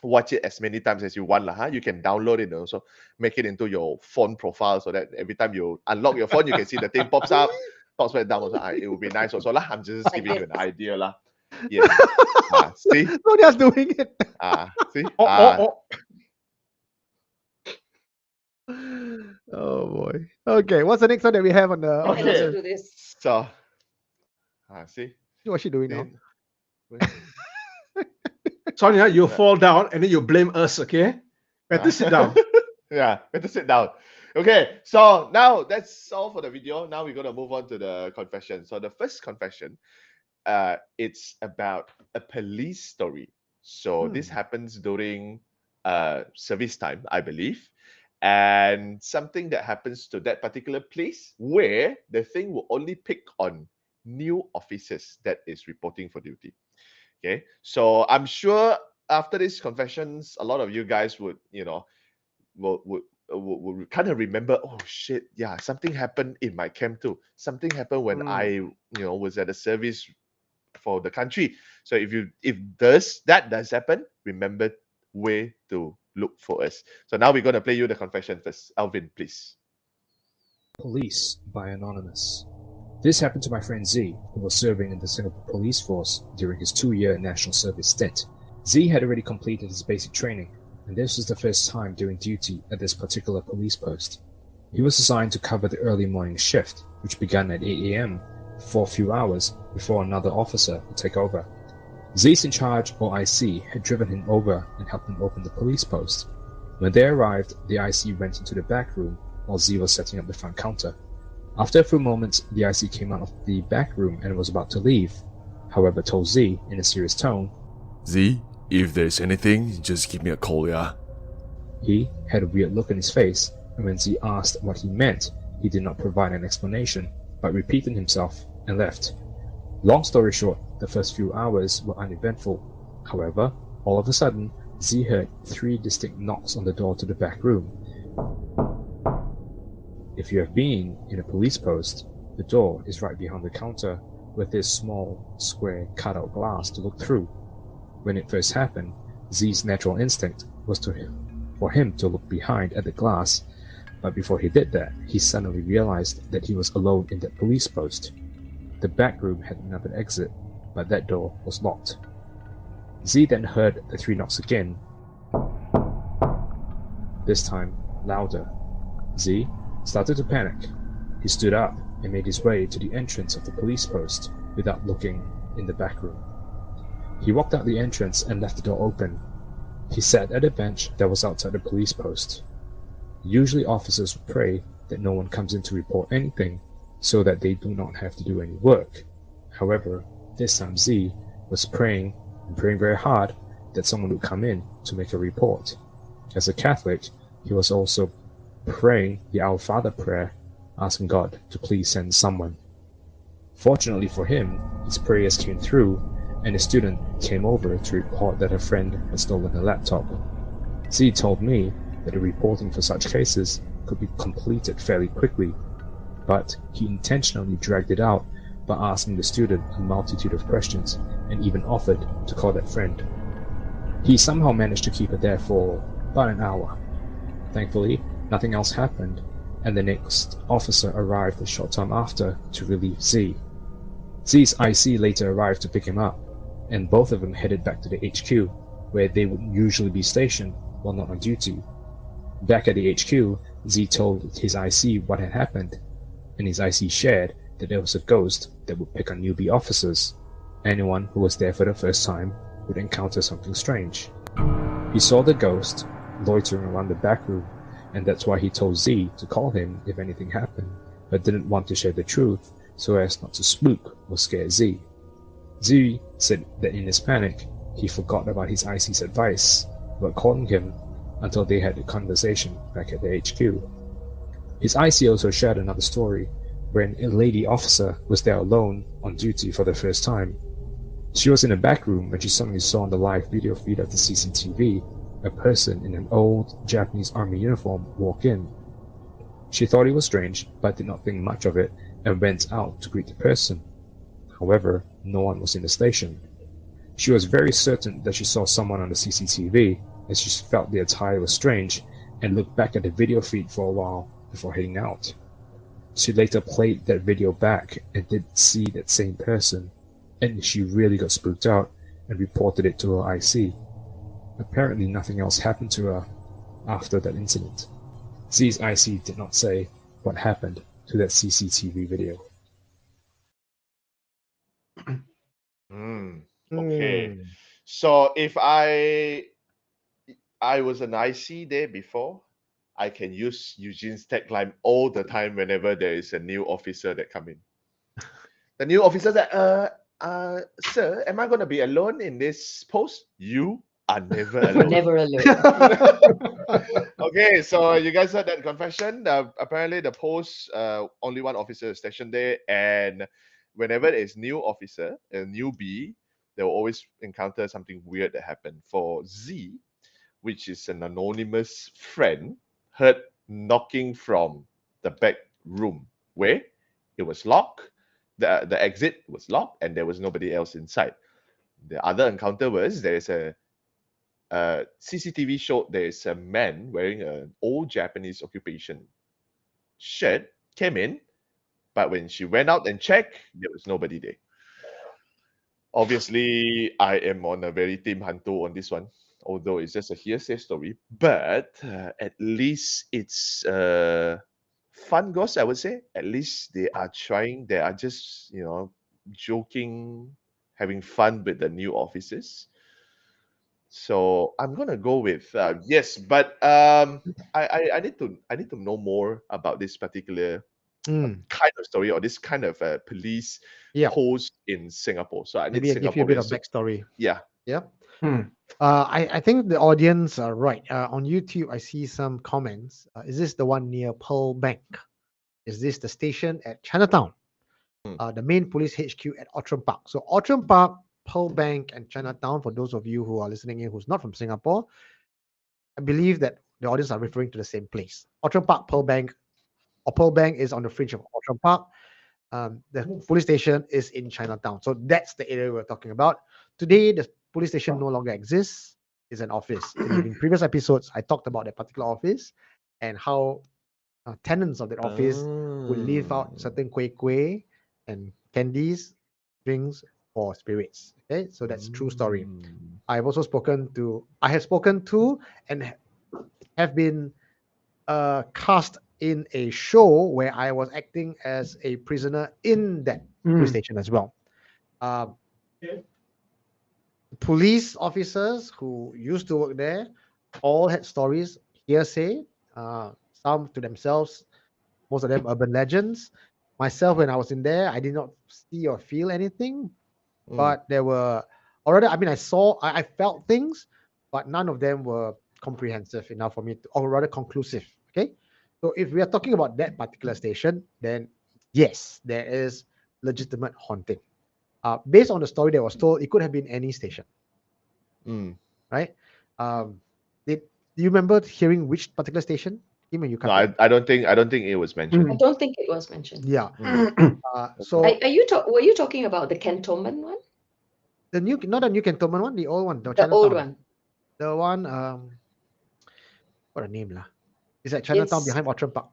watch it as many times as you want lah. You can download it and also make it into your phone profile so that every time you unlock your phone, you can see the thing pops up, pops back down. Also, it will be nice also lah. I'm just giving you an idea lah. Yes. See? Sonia's doing it. See? Oh. Oh boy. Okay, what's the next one that we have on the I can also Okay. do this. So, see? What's she doing now? Then- Sonia, you fall down and then you blame us, okay? Better sit down. Yeah, better sit down. Okay, so now that's all for the video. Now we're gonna move on to the confession. So the first confession, it's about a police story. So this happens during service time, I believe, and something that happens to that particular place where the thing will only pick on new officers that is reporting for duty. Okay, so I'm sure after these confessions, a lot of you guys would, would kind of remember, oh shit, yeah, something happened in my camp too. Something happened when I, was at a service for the country. So if that does happen, remember where to look for us. So now we're gonna play you the confession first. Alvin, please. Police by Anonymous. This happened to my friend Z, who was serving in the Singapore Police Force during his 2-year national service stint. Z had already completed his basic training, and this was the first time doing duty at this particular police post. He was assigned to cover the early morning shift, which began at 8 a.m. for a few hours before another officer would take over. Z's in charge, or IC, had driven him over and helped him open the police post. When they arrived, the IC went into the back room while Z was setting up the front counter. After a few moments, the IC came out of the back room and was about to leave, however told Z in a serious tone, Z, if there's anything, just give me a call, yeah? He had a weird look on his face, and when Z asked what he meant, he did not provide an explanation, but repeated himself and left. Long story short, the first few hours were uneventful. However, all of a sudden, Z heard 3 distinct knocks on the door to the back room. If you have been in a police post, the door is right behind the counter with this small, square, cut-out glass to look through. When it first happened, Z's natural instinct was for him to look behind at the glass, but before he did that, he suddenly realized that he was alone in that police post. The back room had another exit, but that door was locked. Z then heard the 3 knocks again, this time louder. Z started to panic. He stood up and made his way to the entrance of the police post without looking in the back room. He walked out the entrance and left the door open. He sat at a bench that was outside the police post. Usually officers would pray that no one comes in to report anything so that they do not have to do any work. However, this time Z was praying very hard that someone would come in to make a report. As a Catholic, he was also praying the Our Father prayer, asking God to please send someone. Fortunately for him, his prayers came through, and a student came over to report that a friend had stolen a laptop. Z told me that the reporting for such cases could be completed fairly quickly, but he intentionally dragged it out by asking the student a multitude of questions and even offered to call that friend. He somehow managed to keep it there for about an hour. Thankfully, nothing else happened, and the next officer arrived a short time after to relieve Z. Z's IC later arrived to pick him up, and both of them headed back to the HQ, where they would usually be stationed while not on duty. Back at the HQ, Z told his IC what had happened, and his IC shared that there was a ghost that would pick on newbie officers. Anyone who was there for the first time would encounter something strange. He saw the ghost loitering around the back room, and that's why he told Z to call him if anything happened, but didn't want to share the truth so as not to spook or scare Z. Z said that in his panic, he forgot about his IC's advice about calling him until they had a conversation back at the HQ. His IC also shared another story when a lady officer was there alone on duty for the first time. She was in a back room when she suddenly saw on the live video feed of the CCTV a person in an old Japanese army uniform walk in. She thought it was strange, but did not think much of it and went out to greet the person. However, no one was in the station. She was very certain that she saw someone on the CCTV, as she felt the attire was strange and looked back at the video feed for a while before heading out. She later played that video back and did see that same person. and she really got spooked out and reported it to her IC. Apparently nothing else happened to her after that incident. Z's IC did not say what happened to that CCTV video. Okay. Hmm. So if I was an IC there before, I can use Eugene's tagline all the time whenever there is a new officer that come in. The new officer said, sir, am I going to be alone in this post? You are never alone. Never alone. Okay, so you guys heard that confession. Apparently, the post, only one officer is stationed there, and whenever there's new officer, a newbie, they will always encounter something weird that happened. For Z, which is an anonymous friend, heard knocking from the back room where it was locked. The exit was locked, and there was nobody else inside. The other encounter was there's a CCTV showed there's a man wearing an old Japanese occupation shirt came in, but when she went out and checked, there was nobody there. Obviously, I am on a very team Hantu on this one, although it's just a hearsay story. But at least it's fun ghost, I would say. At least they are trying. They are just joking, having fun with the new officers. So I'm gonna go with yes, but I need to know more about this particular Hmm. kind of story or this kind of police Yeah. post in Singapore. So I need Maybe I give you a bit of Singaporeans to backstory. yeah. Yeah. Hmm. I think the audience are right. On YouTube, I see some comments. Is this the one near Pearl Bank? Is this the station at Chinatown? The main police HQ at Outram Park. So Outram Park, Pearl Bank, and Chinatown. For those of you who are listening in who's not from Singapore, I believe that the audience are referring to the same place. Outram Park, Pearl Bank, or Pearl Bank is on the fringe of Outram Park. The police station is in Chinatown. So that's the area we're talking about. Today, the police station no longer exists. It's an office. In previous episodes, I talked about that particular office and how tenants of that office would leave out certain kueh and candies, drinks, or spirits. Okay, so that's true story. I have spoken to, and have been cast in a show where I was acting as a prisoner in that police station as well. Police officers who used to work there all had stories, hearsay, some to themselves, most of them urban legends. Myself, when I was in there, I did not see or feel anything, but there were, or rather, I mean, I felt things, but none of them were comprehensive enough for me to, or rather conclusive. Okay. So if we are talking about that particular station, then yes, there is legitimate haunting. Based on the story that was told, it could have been any station, right? Do you remember hearing which particular station? Kimmy, you No, can't. I don't think it was mentioned. I don't think it was mentioned. Yeah. So Were you talking about the cantonment one? the new, not the new cantonment one, the old one, the The Chinatown old one. The one, what a name lah. It's at Chinatown It's behind Outram Park,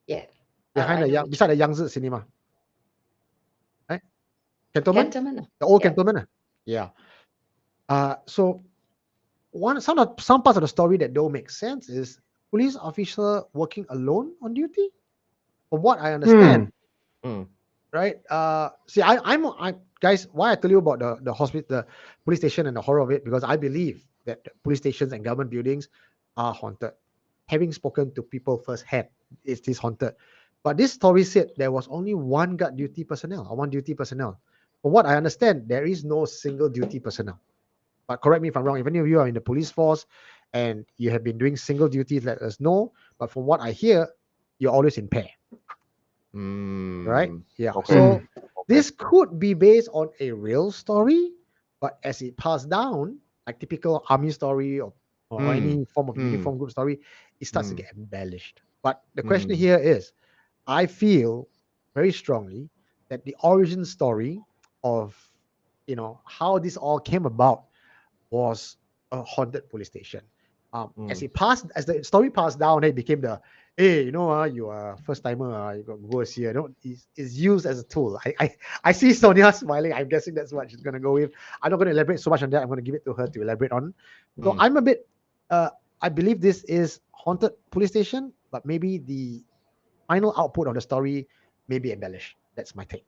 yeah. behind I the know young, beside the Yangtze Cinema, right? Cantonment, Cantonment. the old Yeah. cantonment. Yeah. So some parts of the story that don't make sense is police officer working alone on duty. From what I understand, right? See, I guys, why I tell you about the hospital, the police station, and the horror of it, because I believe that the police stations and government buildings are haunted. Having spoken to people firsthand, it is haunted. But this story said there was only one guard duty personnel or one duty personnel. From what I understand, there is no single duty personnel. But correct me if I'm wrong. If any of you are in the police force and you have been doing single duty, let us know. But from what I hear, you're always in pair. Right? Yeah. Okay. So this could be based on a real story, but as it passed down, like typical army story or any form of uniform group story, it starts to get embellished. But the question here is, I feel very strongly that the origin story of how this all came about was a haunted police station. As the story passed down, it became the, hey, you are a first timer, you got ghosts here. It's used as a tool. I see Sonia smiling. I'm guessing that's what she's gonna go with. I'm not gonna elaborate so much on that. I'm gonna give it to her to elaborate on. So I'm a bit, I believe this is haunted police station, but maybe the final output of the story may be embellished. That's my take.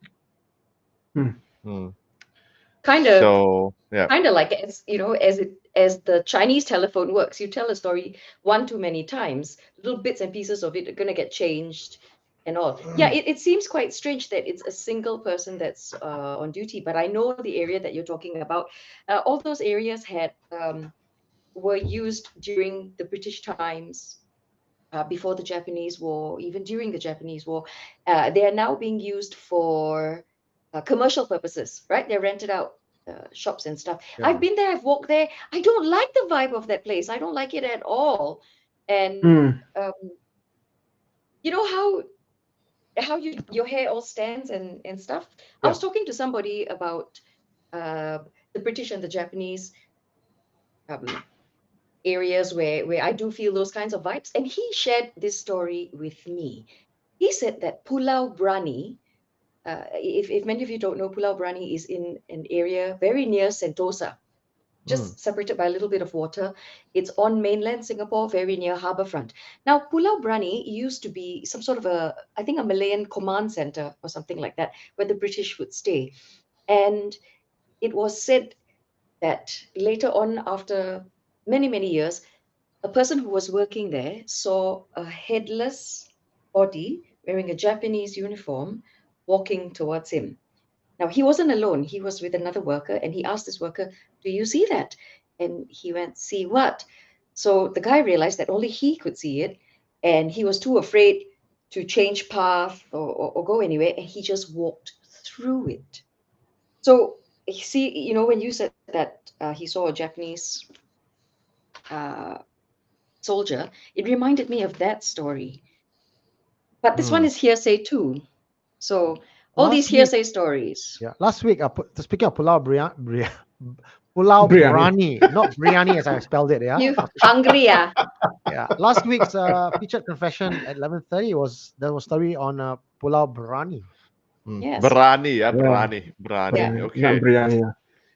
Kind of. So yeah. Kind of like as the Chinese telephone works. You tell a story one too many times, little bits and pieces of it are going to get changed and all. Yeah, it seems quite strange that it's a single person that's on duty, but I know the area that you're talking about. All those areas were used during the British times, before the Japanese War, even during the Japanese War. They are now being used for commercial purposes, right? They're rented out. Shops and stuff. Yeah. I've been there, I've walked there. I don't like the vibe of that place. I don't like it at all. And you know how your hair all stands and stuff. I was talking to somebody about the British and the Japanese areas where I do feel those kinds of vibes, and he shared this story with me. He said that Pulau Brani, if many of you don't know, Pulau Brani is in an area very near Sentosa, just separated by a little bit of water. It's on mainland Singapore, very near harbourfront. Now, Pulau Brani used to be some sort of I think a Malayan command center or something like that, where the British would stay. And it was said that later on, after many, many years, a person who was working there saw a headless body wearing a Japanese uniform walking towards him. Now, he wasn't alone. He was with another worker, and he asked this worker, do you see that? And he went, see what? So the guy realized that only he could see it, and he was too afraid to change path or go anywhere, and he just walked through it. So, you see, when you said that he saw a Japanese soldier, it reminded me of that story. But this one is hearsay too. So all these hearsay stories. Yeah. Last week, speaking of Pulau Pulau Brani, not biryani as I spelled it. Yeah. You hungry, yeah? Yeah. Last week's featured confession at 11:30 there was a story on Pulau Brani. Yes. Brani, Brani. Yeah. Okay. Not biryani, yeah.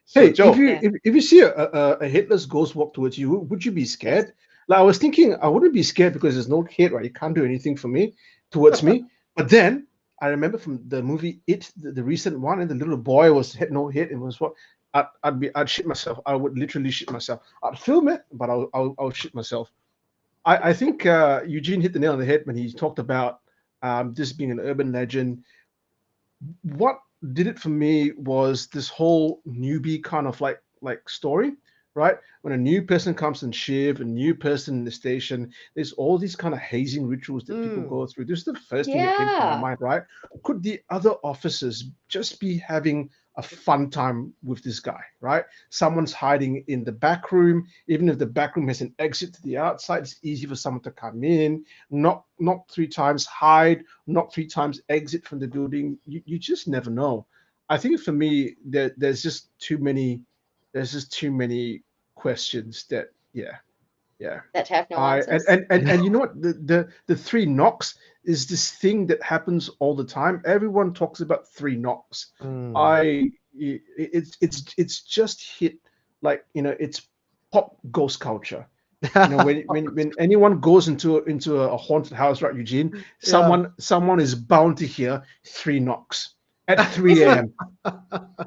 So, Hey, Joe, if you see a headless ghost walk towards you, would you be scared? Like, I was thinking, I wouldn't be scared because there's no head, right? You can't do anything for me, towards me. But then I remember from the movie It, the recent one, and the little boy had no head, and was what I'd shit myself. I would literally shit myself. I'd film it, but I'll shit myself. I think Eugene hit the nail on the head when he talked about this being an urban legend. What did it for me was this whole newbie kind of like story, right? When a new person comes and shift, a new person in the station, there's all these kind of hazing rituals that people go through. This is the first thing that came to my mind, right? Could the other officers just be having a fun time with this guy, right? Someone's hiding in the back room. Even if the back room has an exit to the outside, it's easy for someone to come in, knock 3 times, hide, knock 3 times, exit from the building. You just never know. I think for me, there's just too many questions that that have no answers. And you know what, the 3 knocks is this thing that happens all the time. Everyone talks about 3 knocks. It's just hit, like, it's pop ghost culture. When anyone goes into a haunted house, right, Eugene, someone is bound to hear 3 knocks at 3 a.m.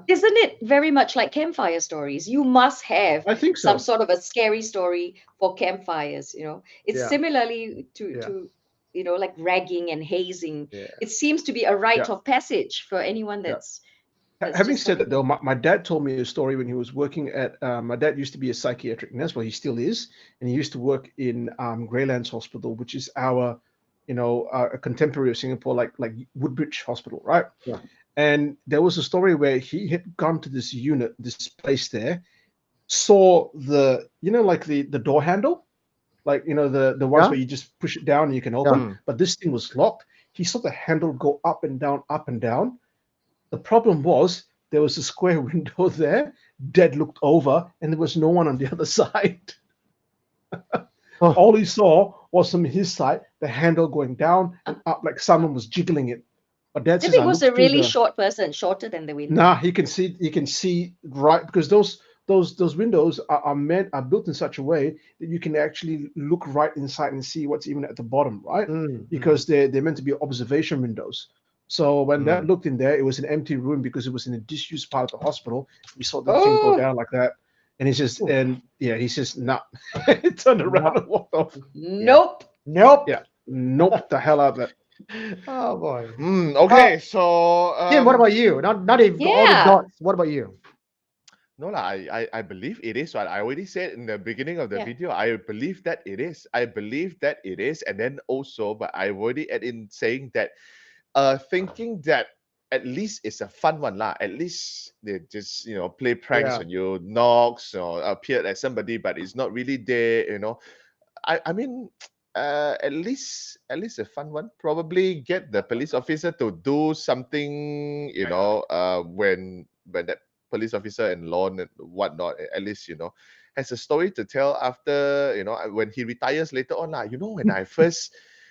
Isn't it very much like campfire stories? You must have, I think so, some sort of a scary story for campfires. It's similarly to like ragging and hazing. It seems to be a rite of passage for anyone that's Having said that, though, my dad told me a story when he was working at. My dad used to be a psychiatric nurse, well, he still is, and he used to work in Greylands Hospital, which is our a contemporary of Singapore, like Woodbridge Hospital, right? Yeah. And there was a story where he had gone to this place there, saw the the door handle, the ones where you just push it down and you can open, but this thing was locked. He saw the handle go up and down, up and down. The problem was there was a square window there. Dad looked over and there was no one on the other side. Oh. All he saw was from his side the handle going down and up like someone was jiggling it. But that's Maybe just it I was looked a through really the. short person, shorter than the window. Nah, you can see right because those windows are built in such a way that you can actually look right inside and see what's even at the bottom, right? Because they're meant to be observation windows. So when Dad looked in there, it was an empty room because it was in a disused part of the hospital. We saw the thing go down like that, and he's just he says nah. He turned around and walked off. Nope. Nope. Yeah, nope, the hell out of that. Oh boy. Okay, so Tim, what about you? Not if all the Yeah. dots. What about you? no lah, I believe it is what I already said in the beginning of the Yeah. video. I believe that it is. I believe that it is, and then also, but I already add in saying that, thinking that at least it's a fun one lah. At least they just play pranks Yeah. on you, knocks or appeared as somebody, but it's not really there. I mean, at least a fun one. Probably get the police officer to do something. When that police officer and law and whatnot, at least has a story to tell after when he retires later on lah.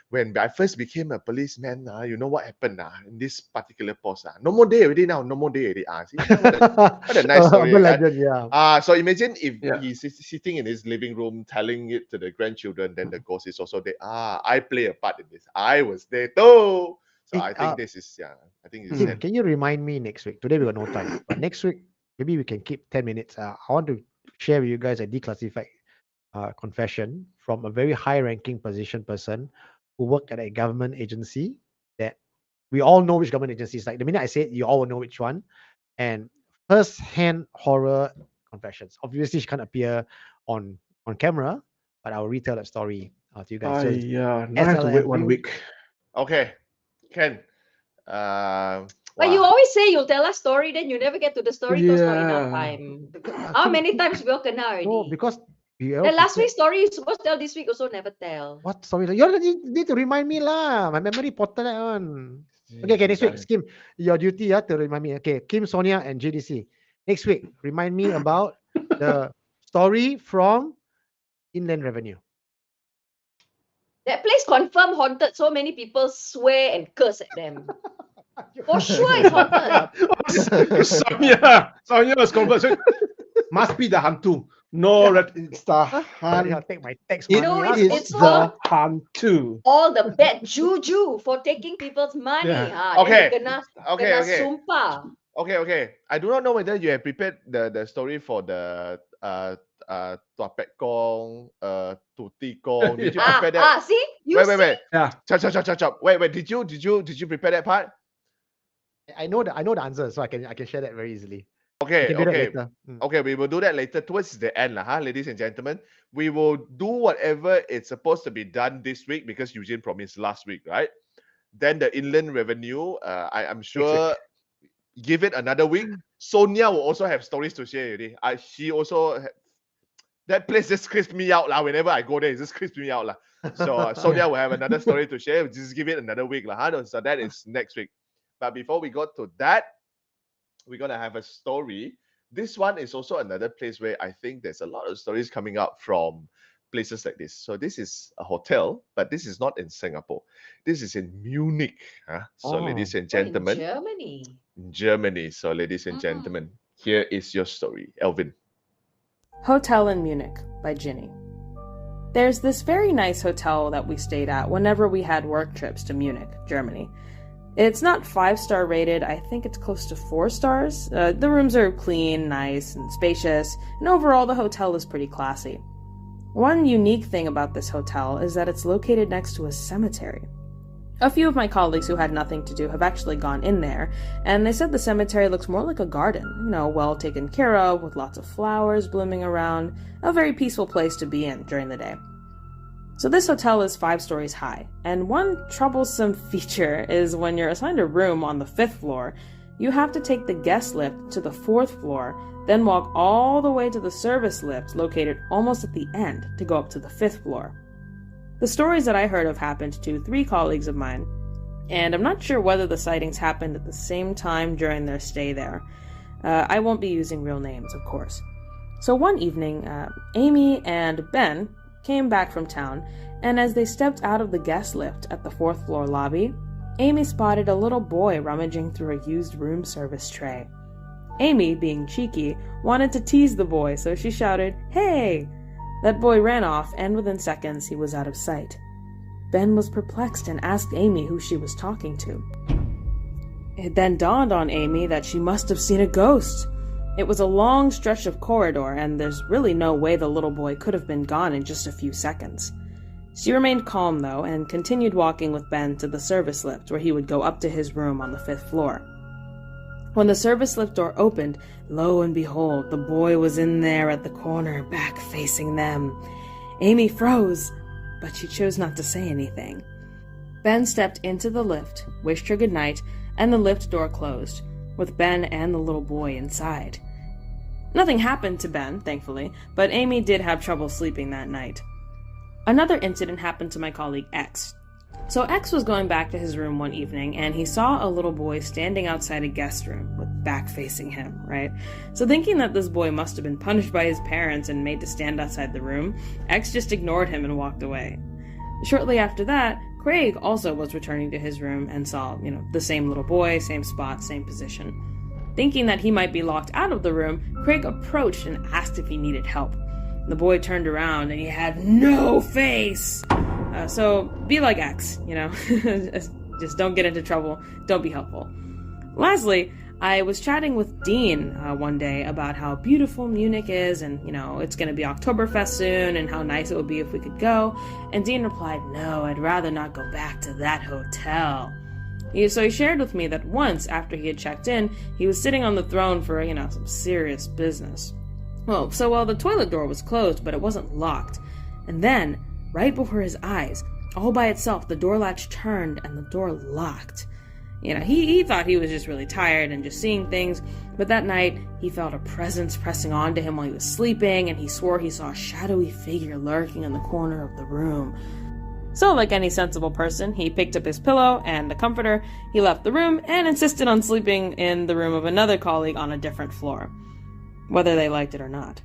When I first became a policeman, you know what happened in this particular post. No more day already now. No more day already. See, what a nice story. Urban Kan? legend, yeah. So imagine if Yeah. he's sitting in his living room telling it to the grandchildren, then the ghost is also there. I play a part in this. I was there too. So Hey, I think this is I think it's Tim, can you remind me next week? Today we got no time, but next week maybe we can keep 10 minutes. I want to share with you guys a declassified confession from a very high-ranking position person who worked at a government agency that we all know which government agency is. Like the minute I say it, you all will know which one. And first-hand horror confessions. Obviously, she can't appear on camera, but I'll retell that story to you guys. So it's Now I have to wait 1 SLMU. week. okay. Ken. But you always say you'll tell us story, then you never get to the story because not enough Yeah. time. How many times we all kena already? No, because we all The last prepared- week's story you supposed to tell this week also never tell. What story? You need to remind me lah. My memory potted that one. Okay, next week, Kim, your duty to remind me. Okay, Kim, Sonia, and GDC. Next week, remind me about the story from Inland Revenue. That place confirm haunted. So many people swear and curse at them. For sure it's haunted. Sonia was convinced. Must be the hantu. No, it's the Yeah, hantu. take my text It money. No, ah. it's is all- the hantu. All the bad juju for taking people's money. Yeah. Okay. Then they Okay, kena okay. sumpah. Okay. I do not know whether you have prepared the story for the Tua Pek Kong, Tu Ti Kong. Did you prepare that? See? You see? Wait. Yeah. Chop. Wait. Did you prepare that part? I know the answer, so I can share that very easily. We Okay. can do that later. Okay, we will do that later towards the end, ladies and gentlemen. We will do whatever it's supposed to be done this week because Eugene promised last week, right? Then the Inland Revenue, I'm sure, give it another week. Sonia will also have stories to share already. She also that place just creeps me out lah. Whenever I go there, it just creeps me out lah. So Sonia will have another story to share. Just give it another week lah. So that is next week. But before we go to that, we're gonna have a story. This one is also another place where I think there's a lot of stories coming up from places like this. So this is a hotel, but this is not in Singapore. This is in Munich. So ladies and Oh, in gentlemen, Germany. Germany. So ladies and gentlemen, here is your story. Alvin. Hotel in Munich by Ginny. There's this very nice hotel that we stayed at whenever we had work trips to Munich, Germany. It's not 5-star rated, I think it's close to 4 stars. The rooms are clean, nice, and spacious, and overall the hotel is pretty classy. One unique thing about this hotel is that it's located next to a cemetery. A few of my colleagues who had nothing to do have actually gone in there, and they said the cemetery looks more like a garden, well taken care of, with lots of flowers blooming around, a very peaceful place to be in during the day. So this hotel is 5 stories high, and one troublesome feature is when you're assigned a room on the 5th floor, you have to take the guest lift to the 4th floor, then walk all the way to the service lift located almost at the end to go up to the 5th floor. The stories that I heard of happened to 3 colleagues of mine, and I'm not sure whether the sightings happened at the same time during their stay there. I won't be using real names, of course. So one evening, Amy and Ben came back from town, and as they stepped out of the guest lift at the 4th floor lobby, Amy spotted a little boy rummaging through a used room service tray. Amy, being cheeky, wanted to tease the boy, so she shouted, "Hey!" That boy ran off, and within seconds he was out of sight. Ben was perplexed and asked Amy who she was talking to. It then dawned on Amy that she must have seen a ghost. It was a long stretch of corridor, and there's really no way the little boy could have been gone in just a few seconds. She remained calm, though, and continued walking with Ben to the service lift, where he would go up to his room on the 5th floor. When the service lift door opened, lo and behold, the boy was in there at the corner, back facing them. Amy froze, but she chose not to say anything. Ben stepped into the lift, wished her good night, and the lift door closed, with Ben and the little boy inside. Nothing happened to Ben, thankfully, but Amy did have trouble sleeping that night. Another incident happened to my colleague X. So X was going back to his room one evening, and he saw a little boy standing outside a guest room, with back facing him, right? So thinking that this boy must have been punished by his parents and made to stand outside the room, X just ignored him and walked away. Shortly after that, Craig also was returning to his room and saw, the same little boy, same spot, same position. Thinking that he might be locked out of the room, Craig approached and asked if he needed help. The boy turned around and he had no face. So be like X, just don't get into trouble, don't be helpful. Lastly, I was chatting with Dean one day about how beautiful Munich is, and it's going to be Oktoberfest soon, and how nice it would be if we could go. And Dean replied, "No, I'd rather not go back to that hotel." So he shared with me that once after he had checked in, he was sitting on the throne for some serious business. Well, the toilet door was closed, but it wasn't locked. And then, right before his eyes, all by itself, the door latch turned and the door locked. He thought he was just really tired and just seeing things, but that night he felt a presence pressing onto him while he was sleeping, and he swore he saw a shadowy figure lurking in the corner of the room. So, like any sensible person, he picked up his pillow and a comforter, he left the room, and insisted on sleeping in the room of another colleague on a different floor, whether they liked it or not.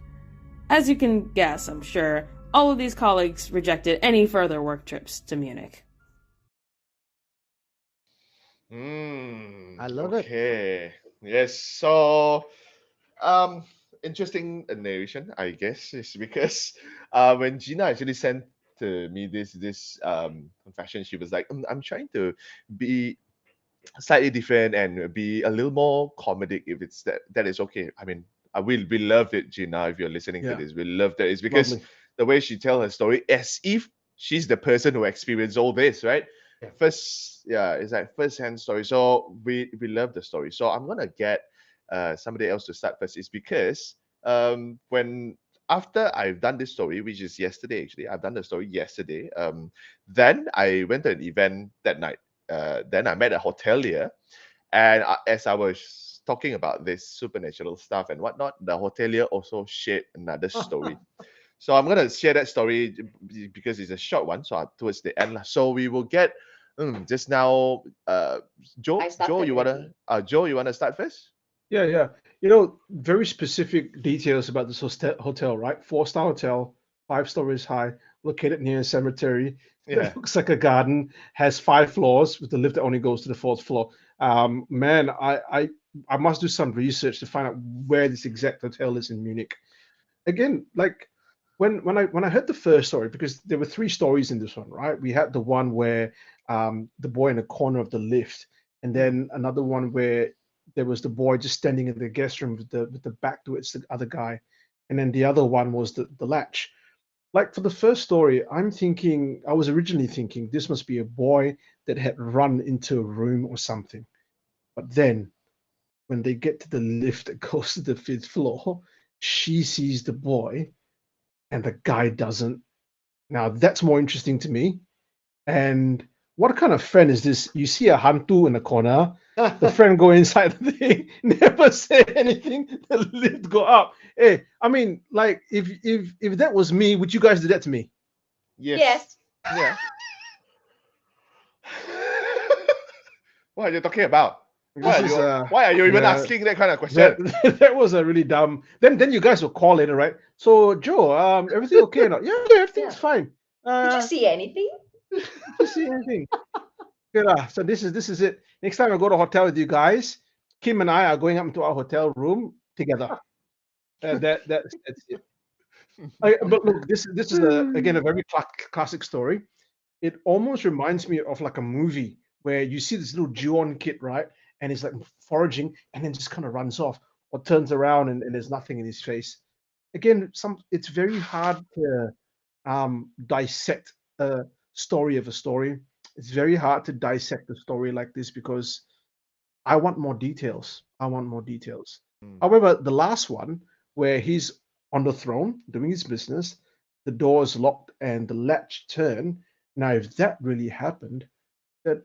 As you can guess, I'm sure, all of these colleagues rejected any further work trips to Munich. I love it. Okay. Yes. So, interesting narration, I guess, is because when Gina actually sent to me this confession, she was like, I'm trying to be slightly different and be a little more comedic, if it's that is okay. I mean, we love it, Gina, if you're listening to this. We love that. It's because Lovely. the way she tells her story, as if she's the person who experienced all this, right? It's like first-hand story. So we love the story. So I'm gonna get somebody else to start first. It's because when after I've done this story, which is yesterday actually, I've done the story yesterday. Then I went to an event that night. Then I met a hotelier, and as I was talking about this supernatural stuff and whatnot, the hotelier also shared another story. So I'm gonna share that story because it's a short one. So towards the end, so we will get just now. Joe, you wanna start first? Yeah. Very specific details about this hotel, right? 4-star hotel, 5 stories high, located near a cemetery. Yeah. It looks like a garden, has 5 floors with the lift that only goes to the 4th floor. Man, I must do some research to find out where this exact hotel is in Munich. Again, like when I heard the first story, because there were 3 stories in this one, right? We had the one where the boy in the corner of the lift, and then another one where there was the boy just standing in the guest room with the back towards the other guy, and then the other one was the latch. Like for the first story, I was originally thinking this must be a boy that had run into a room or something. But then when they get to the lift that goes to the 5th floor, she sees the boy and the guy doesn't. Now that's more interesting to me. And what kind of friend is this? You see a hantu in the corner, the friend go inside the thing, never say anything, the lift go up. Hey, I mean, like if that was me, would you guys do that to me? Yes. Yeah. What are you talking about? This is Why are you even yeah, asking that kind of question? that was a really dumb. Then you guys will call later, right? So Joe, everything okay or not? Yeah, everything's Yeah. fine. Did you Uh, see anything? did you see anything? Okay, lah. So this is it. Next time I go to a hotel with you guys, Kim and I are going up into our hotel room together. That's it. But look, this is again a very classic story. It almost reminds me of like a movie where you see this little Jew-on kid, right? And he's like foraging and then just kind of runs off or turns around and there's nothing in his face. Again, it's very hard to dissect a story of a story. It's very hard to dissect a story like this because I want more details. I want more details. However, the last one where he's on the throne doing his business, the door is locked and the latch turned. Now, if that really happened, that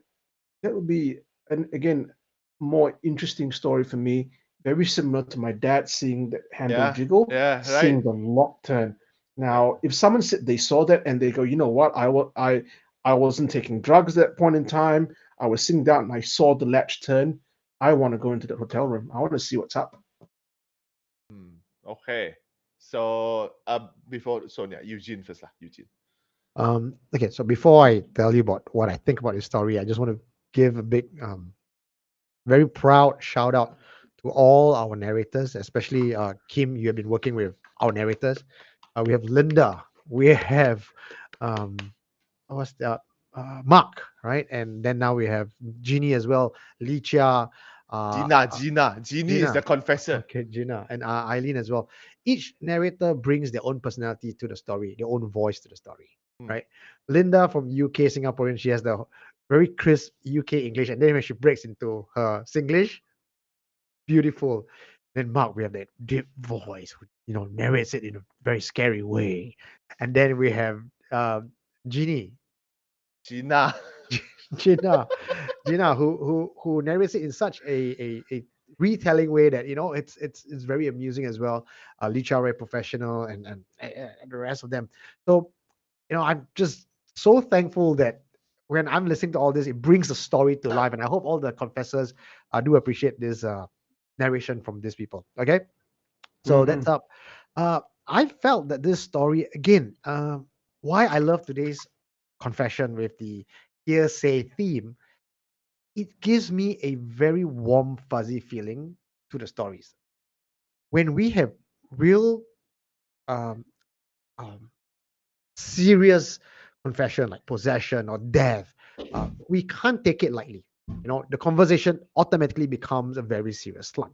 would be, and again, more interesting story for me. Very similar to my dad seeing the handle Yeah, jiggle, yeah, seeing right. the lock turn. Now, if someone said they saw that and they go, you know what, I wasn't taking drugs at that point in time. I was sitting down and I saw the latch turn. I want to go into the hotel room. I want to see what's up. Okay. So before Sonia, Eugene first lah. Eugene. Okay, so before I tell you about what I think about this story, I just want to give a big, very proud shout out to all our narrators, especially Kim. You have been working with our narrators. We have Linda. We have what's that? Marc, right? And then now we have Ginny as well. Licha. Gina. Ginny is Gina. the confessor. Okay, Gina and Eileen as well. Each narrator brings their own personality to the story, their own voice to the story, right? Linda from UK, Singaporean, she has the very crisp UK English, and then when she breaks into her Singlish, beautiful. Then Marc, we have that deep voice, who narrates it in a very scary way, and then we have Ginny, Gina. Gina, who narrates it in such a retelling way that it's very amusing as well. Licha, very professional, and the rest of them. So I'm just so thankful that when I'm listening to all this, it brings the story to life, and I hope all the confessors do appreciate this narration from these people. Okay, so that's up. I felt that this story again. Why I love today's confession with the hearsay theme, it gives me a very warm, fuzzy feeling to the stories. When we have real, um, um, serious confession like possession or death, we can't take it lightly. The conversation automatically becomes a very serious one.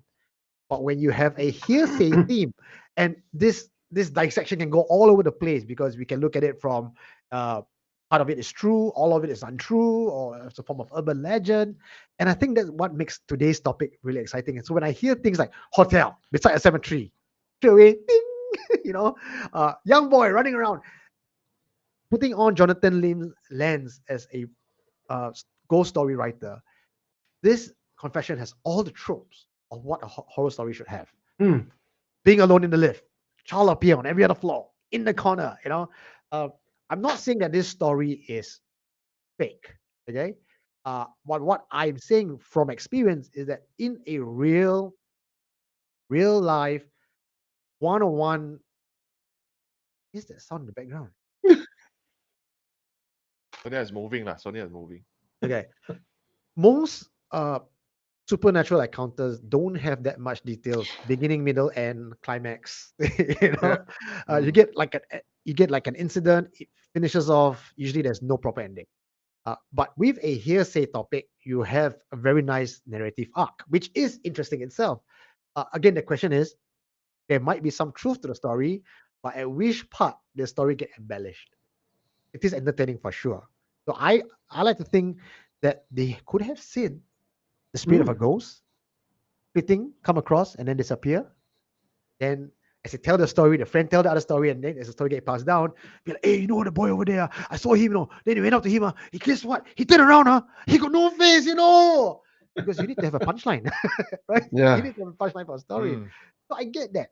But when you have a hearsay theme, and this dissection can go all over the place because we can look at it from part of it is true, all of it is untrue, or it's a form of urban legend. And I think that's what makes today's topic really exciting. And so when I hear things like hotel beside a cemetery, straight away, ding, young boy running around, putting on Jonathan Lim's lens as a ghost story writer, this confession has all the tropes of what a horror story should have. Being alone in the lift, child appear on every other floor, in the corner. I'm not saying that this story is fake, okay? But what I'm saying from experience is that in a real life, one-on-one, is that sound in the background? Sonia is moving lah. Sonia is moving. Okay. Most supernatural encounters don't have that much details, beginning, middle, and climax. You get like an incident, it finishes off. Usually, there's no proper ending. But with a hearsay topic, you have a very nice narrative arc, which is interesting itself. Again, the question is, there might be some truth to the story, but at which part the story get embellished? It is entertaining for sure. So I like to think that they could have seen the spirit of a ghost come across and then disappear. Then as they tell the story, the friend tell the other story, and then as the story get passed down, be like, hey, the boy over there, I saw him, Then he went up to him, he guess what? He turned around, he got no face, Because you need to have a punchline, right? Yeah. You need to have a punchline for a story. So I get that.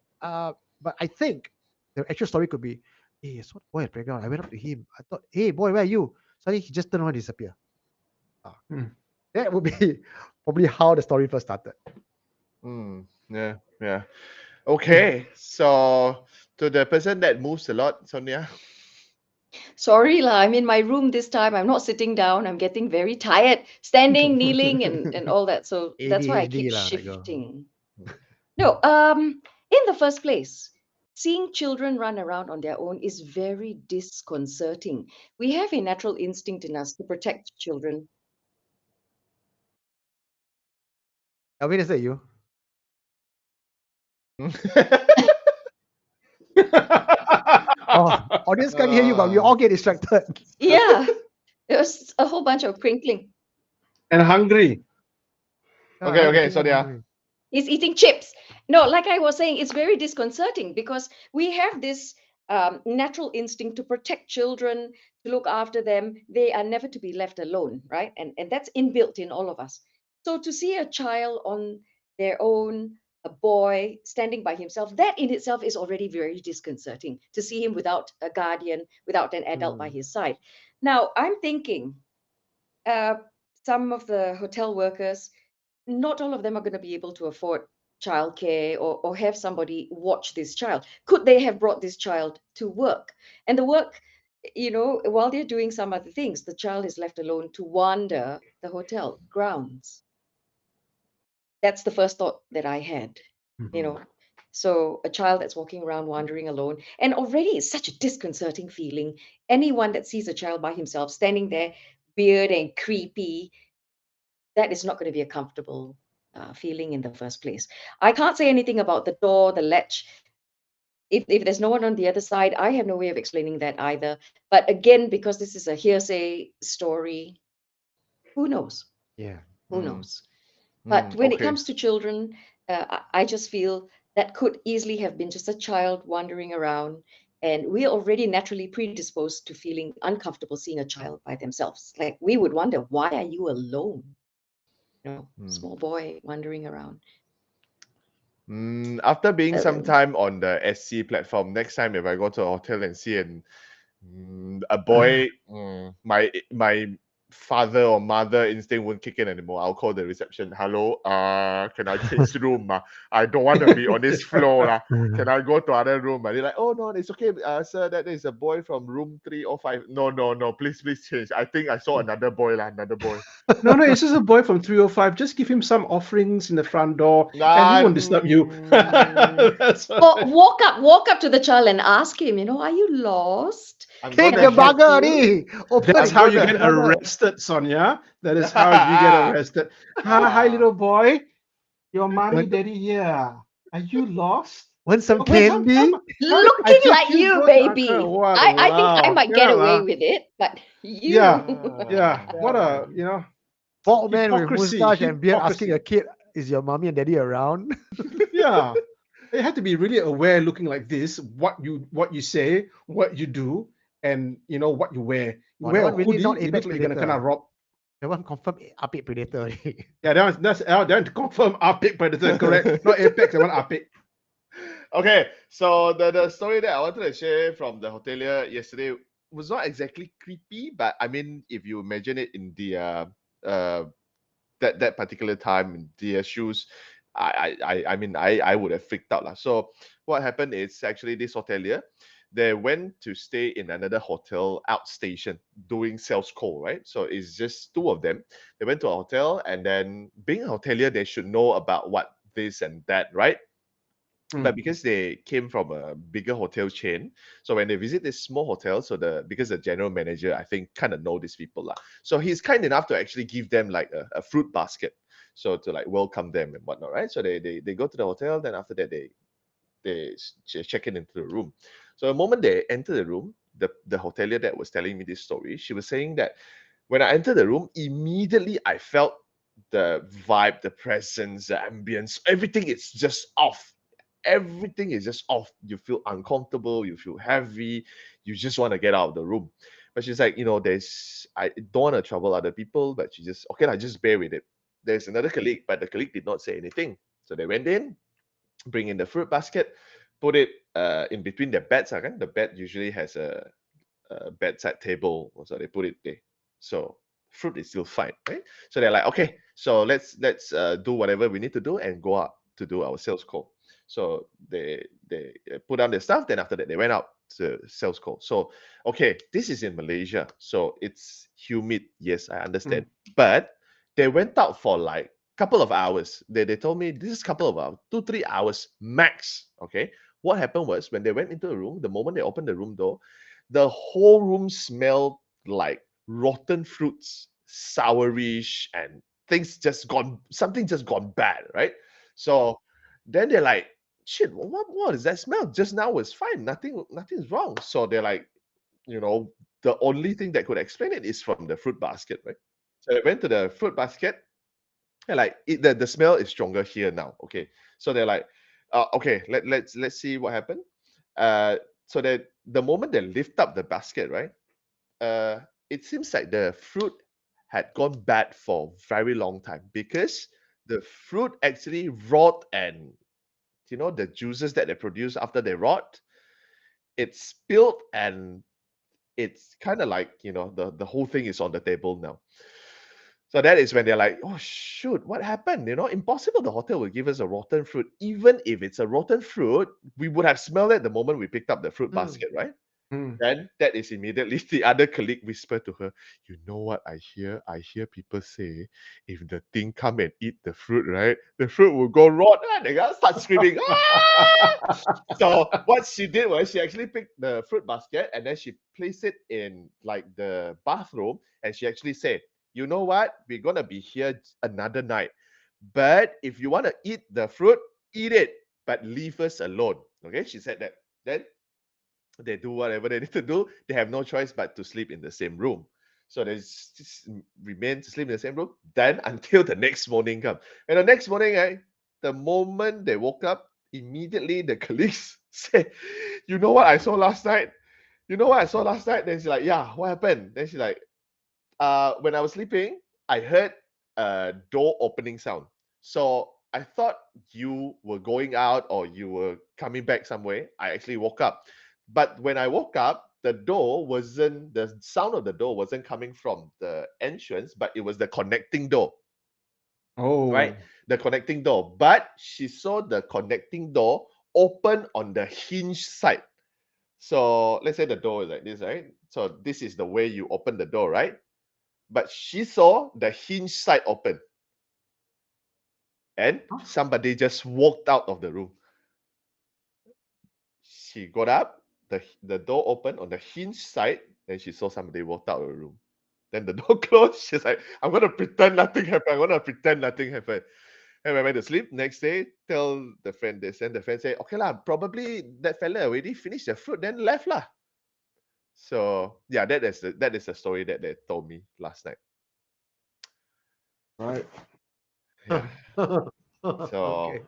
But I think the actual story could be, hey, I saw the boy at the playground. I went up to him. I thought, hey, boy, where are you? Suddenly he just turned around and disappeared. That would be probably how the story first started. Yeah, yeah. Okay, so to the person that moves a lot, Sonia. Sorry lah, I'm in my room this time. I'm not sitting down. I'm getting very tired, standing, kneeling, and all that. So that's why I ADHD keep lah, that girl. shifting. No, in the first place, seeing children run around on their own is very disconcerting. We have a natural instinct in us to protect children. Alvin, is that you? Oh, audience can't hear you, but we all get distracted. Yeah, there's a whole bunch of crinkling. And hungry. Okay, I okay, think I'm Sonia. hungry. He's eating chips. No, like I was saying, it's very disconcerting because we have this natural instinct to protect children, to look after them. They are never to be left alone, right? And that's inbuilt in all of us. So to see a child on their own, a boy standing by himself, that in itself is already very disconcerting to see him without a guardian, without an adult by his side. Now, I'm thinking some of the hotel workers, not all of them are going to be able to afford childcare or have somebody watch this child. Could they have brought this child to work? And the work, while they're doing some other things, the child is left alone to wander the hotel grounds. That's the first thought that I had, you know. So a child that's walking around wandering alone, and already it's such a disconcerting feeling. Anyone that sees a child by himself standing there, weird and creepy, that is not going to be a comfortable feeling in the first place. I can't say anything about the door, the latch. If there's no one on the other side, I have no way of explaining that either. But again, because this is a hearsay story, who knows? Yeah. Who knows? But when it Okay. comes to children, I just feel that could easily have been just a child wandering around. And we're already naturally predisposed to feeling uncomfortable seeing a child by themselves. Like we would wonder, why are you alone? Small boy wandering around. After being some Um, time on the SC platform, next time if I go to a hotel and see a boy, my father or mother instinct won't kick in anymore. I'll call the reception. Hello, can I change room? I don't want to be on this floor. Can I go to other room? And they're like, oh no, it's okay, sir. That is a boy from room 305. No, please change. I think I saw another boy, another boy. No, it's just a boy from 305. Just give him some offerings in the front door, and he won't disturb you. That's or walk up to the child and ask him, are you lost? I'm Take gonna the have bugger, to- ni. Open That's the how you bugger. get arrested, Sonia. That is how you get arrested. Hi, little boy. Your mommy, daddy here. Are you lost? Want some Okay, come, candy? I Looking take like you, you, go to baby. Uncle. Wow, I think I wow. might Yeah, get away lah. with it, but you. Yeah. What a, Bald man with hypocrisy. mustache and beard asking Hypocrisy. a kid, is your mommy and daddy around? Yeah. You have to be really aware looking like this, what you say, what you do, and what you wear. You Oh, wear that a one really hoodie, not you apex look like you're gonna predator. kind of rob. That one confirm Apit predator. Yeah, that's confirm Apex predator, correct? Not Apex, that one Apex. Okay, so the story that I wanted to share from the hotelier yesterday was not exactly creepy, but I mean, if you imagine it in the that particular time in their shoes, I mean, I would have freaked out lah. So what happened is actually this hotelier, they went to stay in another hotel outstation doing sales call, right? So it's just two of them. They went to a hotel, and then being a hotelier, they should know about what this and that, right? But because they came from a bigger hotel chain, so when they visit this small hotel, so because the general manager, I think, kind of know these people lah. So he's kind enough to actually give them like a fruit basket, so to like welcome them and whatnot, right? So they go to the hotel, then after that they check in into the room. So the moment they enter the room, the hotelier that was telling me this story, she was saying that when I entered the room, immediately I felt the vibe, the presence, the ambience, everything is just off. Everything is just off. You feel uncomfortable, you feel heavy, you just want to get out of the room. But she's like, I don't want to trouble other people, but she just, okay, just bear with it. There's another colleague, but the colleague did not say anything. So they went in, bring in the fruit basket, put it in between their beds. The bed usually has a bedside table, so they put it there. So fruit is still fine, right? So they're like, okay, so let's do whatever we need to do and go out to do our sales call. So they put down their stuff. Then after that, they went out to sales call. So okay, this is in Malaysia, so it's humid. Yes, I understand, but they went out for like couple of hours. They told me this is couple of hours, 2-3 hours max. Okay, what happened was when they went into the room, the moment they opened the room door, the whole room smelled like rotten fruits, sourish, and something just gone bad, right? So then they're like, shit, what is that smell? Just now was fine, nothing's wrong. So they're like, the only thing that could explain it is from the fruit basket, right? So they went to the fruit basket, and like the smell is stronger here now. Okay, so they're like, okay, let's see what happened. So that the moment they lift up the basket, right, it seems like the fruit had gone bad for a very long time because the fruit actually rot, and the juices that they produce after they rot, it's spilled, and it's kind of like the whole thing is on the table now. So that is when they're like, oh shoot, what happened? Impossible the hotel will give us a rotten fruit. Even if it's a rotten fruit, we would have smelled it the moment we picked up the fruit basket, right? Then that is immediately the other colleague whispered to her, you know what I hear? I hear people say, if the thing come and eat the fruit, right? The fruit will go rot. And they start screaming. "Ah!" So what she did was she actually picked the fruit basket and then she placed it in like the bathroom, and she actually said, you know what? We're gonna be here another night. But if you want to eat the fruit, eat it, but leave us alone. Okay, she said that. Then they do whatever they need to do. They have no choice but to sleep in the same room. So they just remain to sleep in the same room. Then until the next morning comes. And the next morning, the moment they woke up, immediately the colleagues say, you know what I saw last night? You know what I saw last night? Then she's like, yeah, what happened? Then she's like, when I was sleeping, I heard a door opening sound. So I thought you were going out or you were coming back somewhere. I actually woke up. But when I woke up, the sound of the door wasn't coming from the entrance, but it was the connecting door. Oh, Right? The connecting door. But she saw the connecting door open on the hinge side. So let's say the door is like this, right? So this is the way you open the door, right? But she saw the hinge side open. And somebody just walked out of the room. She got up, the door opened on the hinge side, and she saw somebody walked out of the room. Then the door closed. She's like, I'm going to pretend nothing happened. And when I went to sleep, next day, tell the friend this. And the friend say, okay lah, probably that fella already finished the fruit, then left lah. So yeah, that is the story that they told me last night. right. Yeah. So Okay.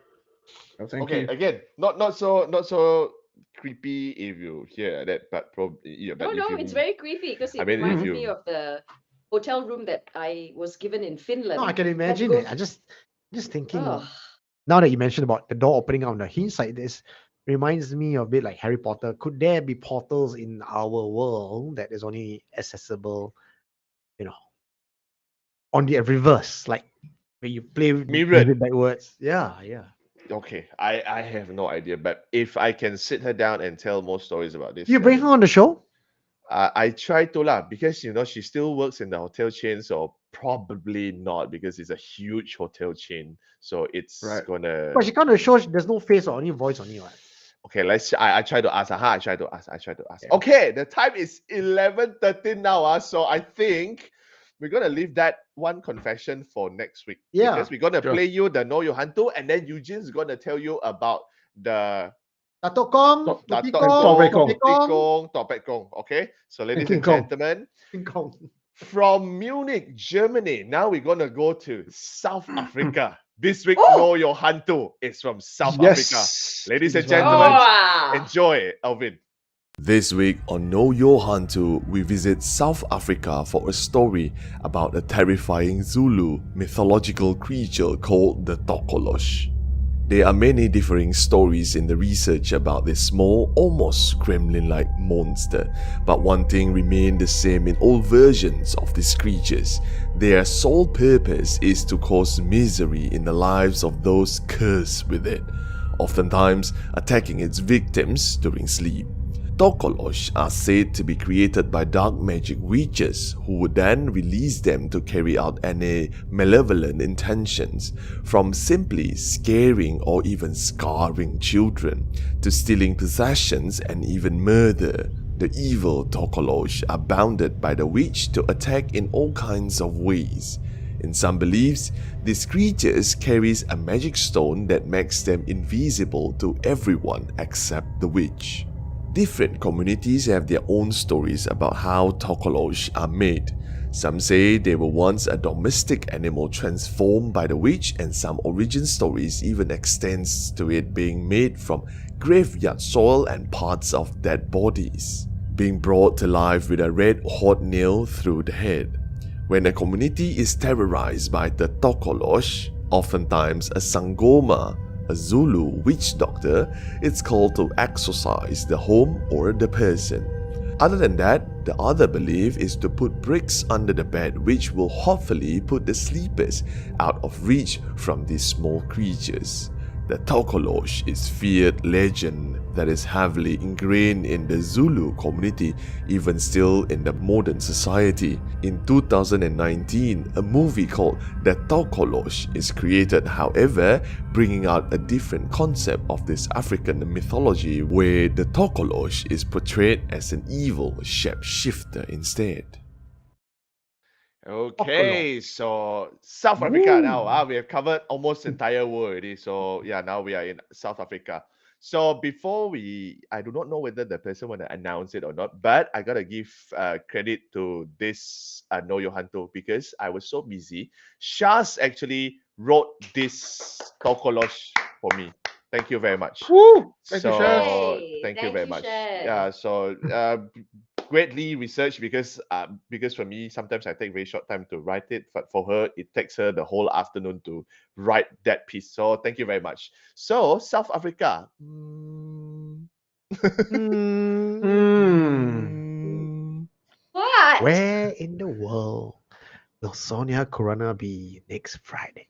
Oh, thank okay, you. again, not so creepy if you hear that, but probably but if No, you, it's very creepy because I it mean, if reminded you, me of the hotel room that I was given in Finland. No, I can Had to imagine go it. I just thinking. Oh, Now that you mentioned about the door opening on the hinge side, this reminds me of a bit like Harry Potter. Could there be portals in our world that is only accessible, on the reverse, like when you play with Mirrored. it backwards? Yeah. Okay, I have no idea, but if I can sit her down and tell more stories about this, You bring her on the show? I try to lah, because she still works in the hotel chain, so probably not, because it's a huge hotel chain, so it's Right. gonna. But she can't on the show. There's no face or only voice only, right? Okay, I try to ask her. I try to ask. Okay, the time is 11:13 now. So I think we're gonna leave that one confession for next week. Yeah. Because we're gonna Sure. play you the Know Your Hantu, and then Eugene's gonna tell you about the Dato Kong, Dato Tuti Kong, Kong, Tope Tope Kong, Topet Kong. Okay, so ladies King and Kong. gentlemen, King Kong. from Munich, Germany, now we're gonna go to South Africa. This week, Oh! Know Your Hantu is from South Yes. Africa. Ladies and Please, wow. gentlemen, wow. enjoy, Alvin. This week on Know Your Hantu, we visit South Africa for a story about a terrifying Zulu mythological creature called the toyols. There are many differing stories in the research about this small, almost gremlin-like monster. But one thing remained the same in all versions of these creatures. Their sole purpose is to cause misery in the lives of those cursed with it, oftentimes attacking its victims during sleep. Tokolos are said to be created by dark magic witches who would then release them to carry out any malevolent intentions, from simply scaring or even scarring children to stealing possessions and even murder. The evil Tokolos are bounded by the witch to attack in all kinds of ways. In some beliefs, these creatures carries a magic stone that makes them invisible to everyone except the witch. Different communities have their own stories about how tokolos are made. Some say they were once a domestic animal transformed by the witch, and some origin stories even extends to it being made from graveyard soil and parts of dead bodies, being brought to life with a red hot nail through the head. When a community is terrorized by the tokolos, oftentimes a sangoma, a Zulu witch doctor, is called to exorcise the home or the person. Other than that, the other belief is to put bricks under the bed, which will hopefully put the sleepers out of reach from these small creatures. The tokolos is feared legend that is heavily ingrained in the Zulu community, even still in the modern society. In 2019, a movie called The Tokolos is created, however, bringing out a different concept of this African mythology, where the tokolos is portrayed as an evil shapeshifter instead. Okay, so South Africa now. We have covered almost the entire world already. So yeah, now we are in South Africa. So before I do not know whether the person want to announce it or not, but I gotta give credit to this Know Your Hantu because I was so busy. Shaz actually wrote this tokolos for me. Thank you very much. Woo! Thank you, Shaz. Hey, Thank you thank very you, much. Shaz. Yeah, so greatly researched because for me sometimes I take very short time to write it, but for her it takes her the whole afternoon to write that piece. So thank you very much. So South Africa. What? Where in the world will Sonia Corona be next Friday?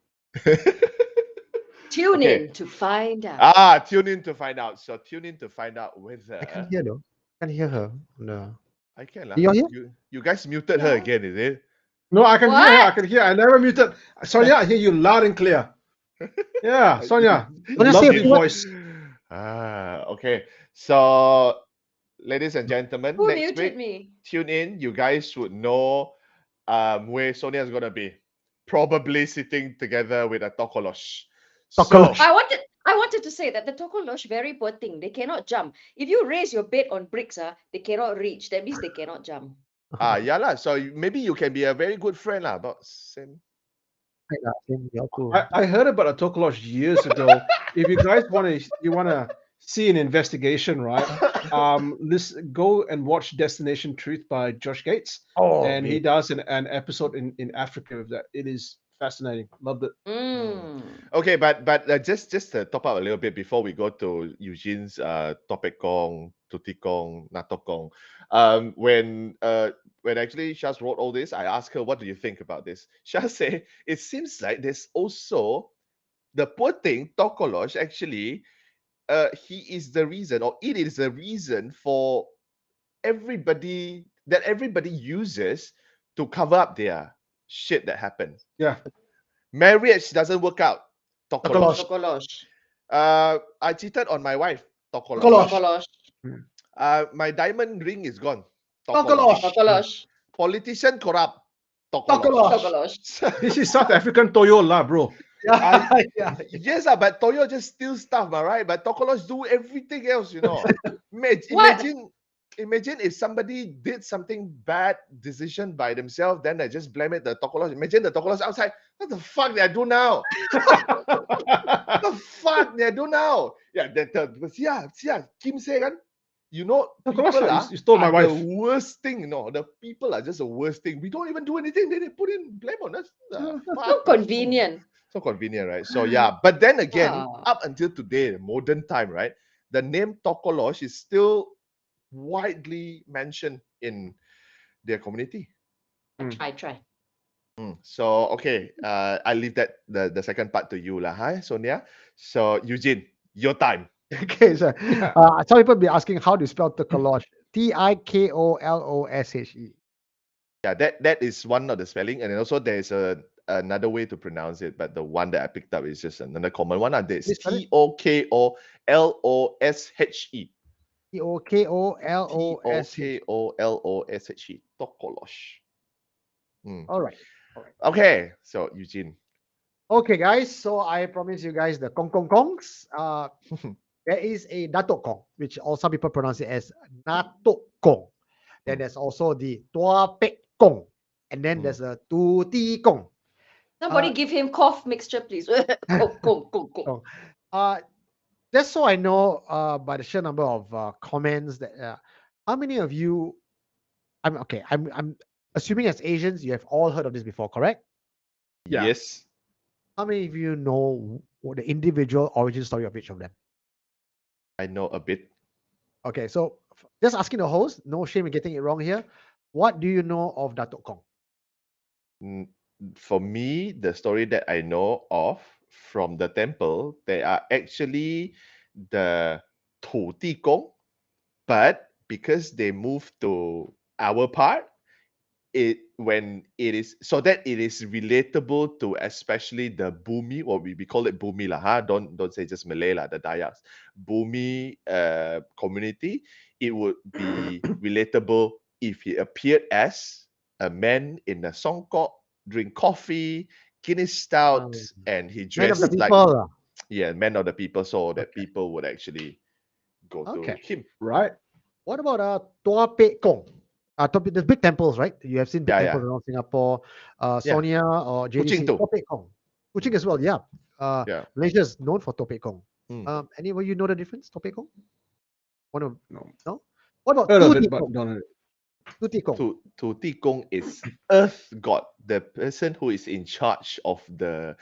Tune Okay. in to find out. Tune in to find out. So tune in to find out I whether can't hear though. I can't hear her. No. I can lah. You all hear? You guys muted her Yeah. again, is it? No, I can hear her. I What? can hear. I never muted. Sonia, I hear you loud and clear. Yeah, Sonia. Sonia, say a Lovely few words. voice. Okay. So ladies and gentlemen, Who next muted week me? tune in. You guys would know where Sonia is gonna be. Probably sitting together with a tokolos. Tokolos. So I wanted to say that the tokolos very poor thing. They cannot jump. If you raise your bed on bricks, they cannot reach. That means they cannot jump. yeah lah. So maybe you can be a very good friend lah. About same. Right lah, same here too. I heard about a tokolos years ago. If you guys wanna see an investigation, right? Let's go and watch Destination Truth by Josh Gates, Oh, and he man. does an episode in Africa with that. It is fascinating. Loved it. Okay, but just to top up a little bit before we go to Eugene's topikong, tutikong, natokong. When actually Shaz wrote all this, I asked her, what do you think about this? Shaz said, it seems like there's also the poor thing, Tokolos, actually, he is the reason, or it is the reason for everybody uses to cover up their shit that happens. Yeah. Marriage doesn't work out. Tokolos. Tokolos. I cheated on my wife. Tokolos. Tokolos. My diamond ring is gone. Tokolos. Tokolos. Politician corrupt. Tokolos. Tokolos. This is South African toyol lah, bro. Yeah. Yes, but Toyo just steal stuff, right? But Tokolos do everything else, you know. What? Imagine if somebody did something bad decision by themselves, then they just blame it the Tokolos. Imagine the Tokolos outside. What the fuck they do now? What the fuck they do now? Yeah, Kim say kan, you know, people Tokolos, you stole my are wife. the worst thing, you know. The people are just the worst thing. We don't even do anything. They put in blame on us. So convenient. So convenient, right? So yeah, but then again, Wow. up until today, modern time, right? The name Tokolos is still widely mentioned in their community. Try. So okay, I leave that the second part to you lah, hi Sonia. So Eugene, your time. Okay, so some people be asking how do you spell Tikolosh? Tikoloshe. Yeah, that is one of the spelling, and then also there's another way to pronounce it, but the one that I picked up is just another common one. There's Please spell it. Tokoloshe. Tokoloshe. Tokoloshe. Tokolosh. All right. Okay, so Eugene. Okay, guys. So I promise you guys the kongs. There is a Datuk Kong, which also people pronounce it as Natuk Kong. Then there's also the Tua Pek Kong, and then there's a Tu Ti Kong. Somebody give him cough mixture, please. Go. Just so I know, by the sheer number of comments that how many of you? I'm assuming as Asians, you have all heard of this before, correct? Yeah. Yes. How many of you know the individual origin story of each of them? I know a bit. Okay, so just asking the host, no shame in getting it wrong here. What do you know of Datuk Kong? For me, the story that I know of from the temple, they are actually the Tu Ti Kong, but because they moved to our part, it is relatable to especially the Bumi, or we call it Bumi lah, don't say just Malay lah, the Dayaks. Bumi community, it would be relatable if he appeared as a man in a songkok, drink coffee, Guinness stout, and he Man of the dressed like people. man of the people, so that people would actually go to him. Right. What about Tua Pek Kong? There's big temples, right? You have seen big temples around Singapore. Sonia or JDC. Kuching too. Tua Pek Kong. Kuching as well, yeah. Malaysia is known for Tua Pek Kong. Anybody you know the difference? Tua Pek Kong? No. What about Tu Ti Kong? Tu Ti Kong. Tu Ti Kong is earth god, the person who is in charge of the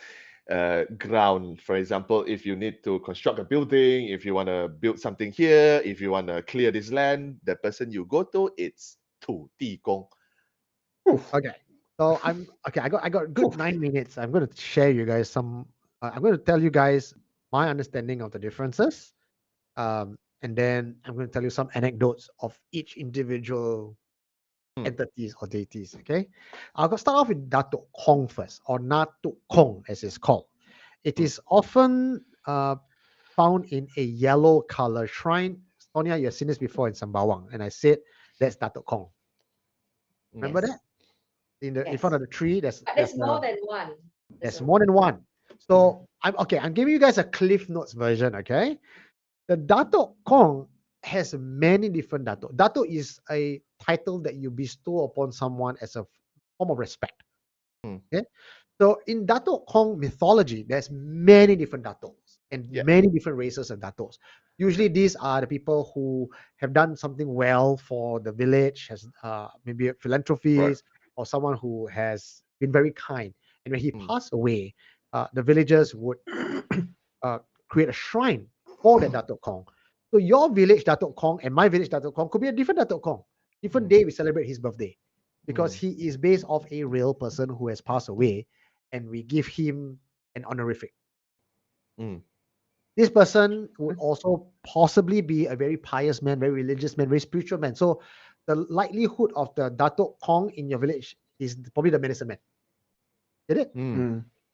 ground. For example, if you need to construct a building, if you want to build something here, if you want to clear this land, the person you go to, it's Tu Ti Kong. Okay. So I got good 9 minutes. I'm going to share you guys some. I'm going to tell you guys my understanding of the differences, and then I'm going to tell you some anecdotes of each individual entities or deities. Okay, I'll start off with Datuk Kong first, or Natuk Kong as it's called. It is often found in a yellow color shrine. Sonia, you've seen this before in Sembawang, and I said that's Datuk Kong. Remember that? In front of the tree, there's more than one. There's more than one. So I'm giving you guys a Cliff Notes version. Okay, the Datuk Kong has many different Datuk. Datuk is a title that you bestow upon someone as a form of respect. Okay, so in Datuk Kong mythology, there's many different Datuks and many different races of Datuks. Usually, these are the people who have done something well for the village, has maybe philanthropies, or someone who has been very kind. And when he passed away, the villagers would create a shrine for that Datuk Kong. So your village Datuk Kong and my village Datuk Kong could be a different Datuk Kong. Different day we celebrate his birthday, because he is based off a real person who has passed away, and we give him an honorific. This person would also possibly be a very pious man, very religious man, very spiritual man. So the likelihood of the Datuk Kong in your village is probably the medicine man. Get it?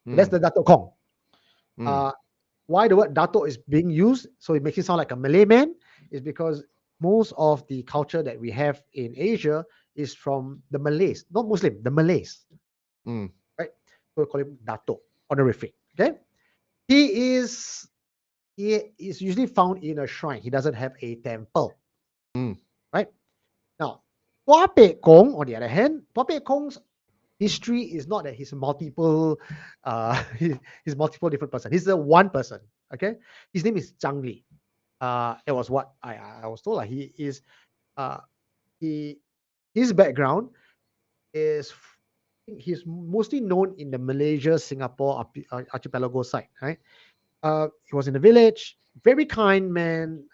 That's the Datuk Kong. Why the word Datuk is being used, so it makes it sound like a Malay man, is because most of the culture that we have in Asia is from the Malays, not Muslim, the Malays. Right? So we call him Datuk, honorific. Okay? He is usually found in a shrine. He doesn't have a temple. Right? Now, Tua Pek Kong, on the other hand, Tua Pek Kong's history is not that he's multiple different person. He's the one person. Okay, his name is Zhang Li. It was what I was told. He is his background is he's mostly known in the Malaysia, Singapore archipelago side. Right, he was in the village, very kind man,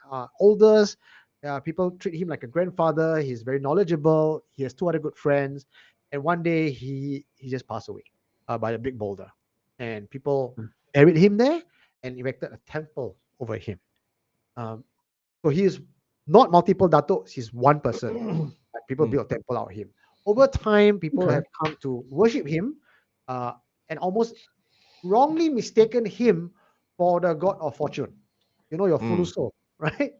oldest, People treat him like a grandfather. He's very knowledgeable. He has two other good friends, and one day he just passed away by a big boulder, and people buried him there and erected a temple over him. Um, so he is not multiple datos. He's one person. People built a temple out of him. Over time, people have come to worship him, and almost wrongly mistaken him for the god of fortune. You know, your Fuluso, right?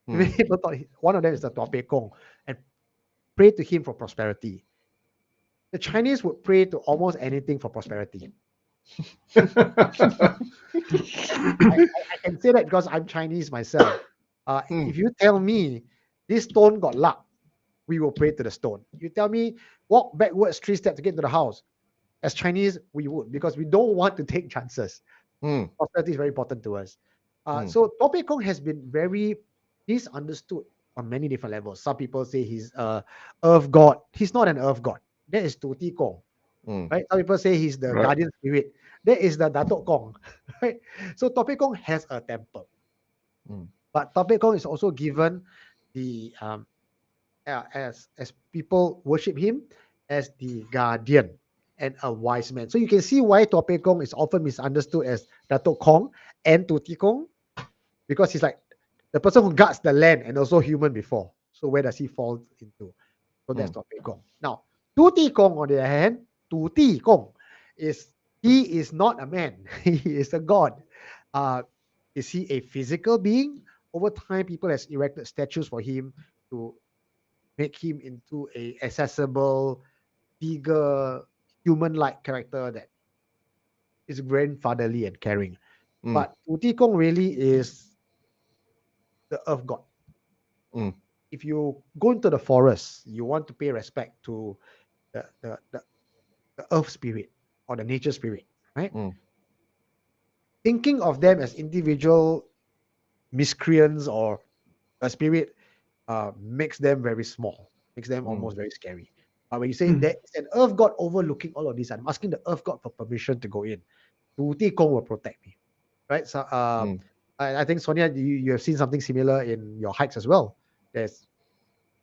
People thought one of them is the Tua Pei Kong and pray to him for prosperity. The Chinese would pray to almost anything for prosperity. I can say that because I'm Chinese myself. If you tell me this stone got luck, we will pray to the stone. You tell me walk backwards 3 steps to get into the house. As Chinese, we would, because we don't want to take chances. Prosperity is very important to us. So Tua Pei Kong has been very misunderstood on many different levels. Some people say he's a earth god. He's not an earth god. That is Tu Ti Kong. Right? Some people say he's the guardian spirit. That is the Datuk Kong. Right? So Tua Pei Kong has a temple. But Tua Pei Kong is also given the as people worship him as the guardian and a wise man. So you can see why Tua Pei Kong is often misunderstood as Datuk Kong and Tu Ti Kong, because he's like the person who guards the land and also human before. So where does he fall into? So that's Tua Pei Kong. Now, Tu Ti Kong, on the other hand, Tu Ti Kong he is not a man. He is a god. Is he a physical being? Over time, people have erected statues for him to make him into a accessible, bigger, human-like character that is grandfatherly and caring. But Tu Ti Kong really is the earth god. If you go into the forest, you want to pay respect to the earth spirit or the nature spirit, right? Thinking of them as individual miscreants or a spirit makes them very small, makes them almost very scary. But when you say there is an earth god overlooking all of this, I'm asking the earth god for permission to go in. Tu Ti Kong will protect me, right? So I think, Sonia, you have seen something similar in your hikes as well. There's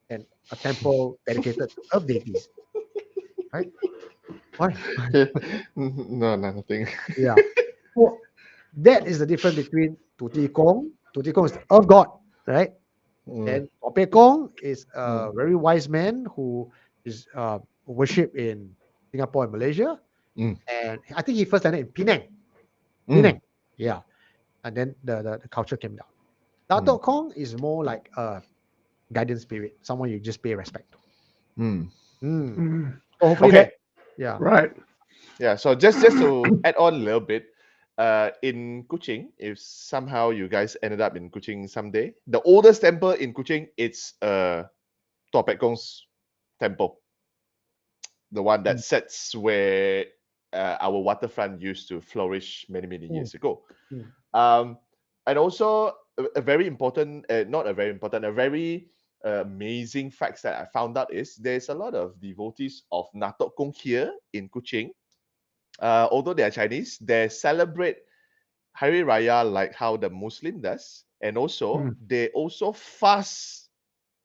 a temple dedicated to earth deities, right? Why? No, nothing. Yeah. So that is the difference between Tu Ti Kong. Tu Ti Kong is the earth god, right? And Tua Pei Kong is a very wise man who is worshipped in Singapore and Malaysia. And I think he first landed in Penang. Penang. Yeah. And then the culture came down. Datuk Kong is more like a guidance spirit, someone you just pay respect to. So hopefully Okay. Yeah. Right. Yeah, so just to add on a little bit, in Kuching, if somehow you guys ended up in Kuching someday, the oldest temple in Kuching, it's Tua Pei Kong's temple, the one that sits where our waterfront used to flourish many years ago. And also a very important, not a very important, a very amazing facts that I found out is there's a lot of devotees of Natok Kong here in Kuching. Although they are Chinese, they celebrate Hari Raya like how the Muslim does, and also they also fast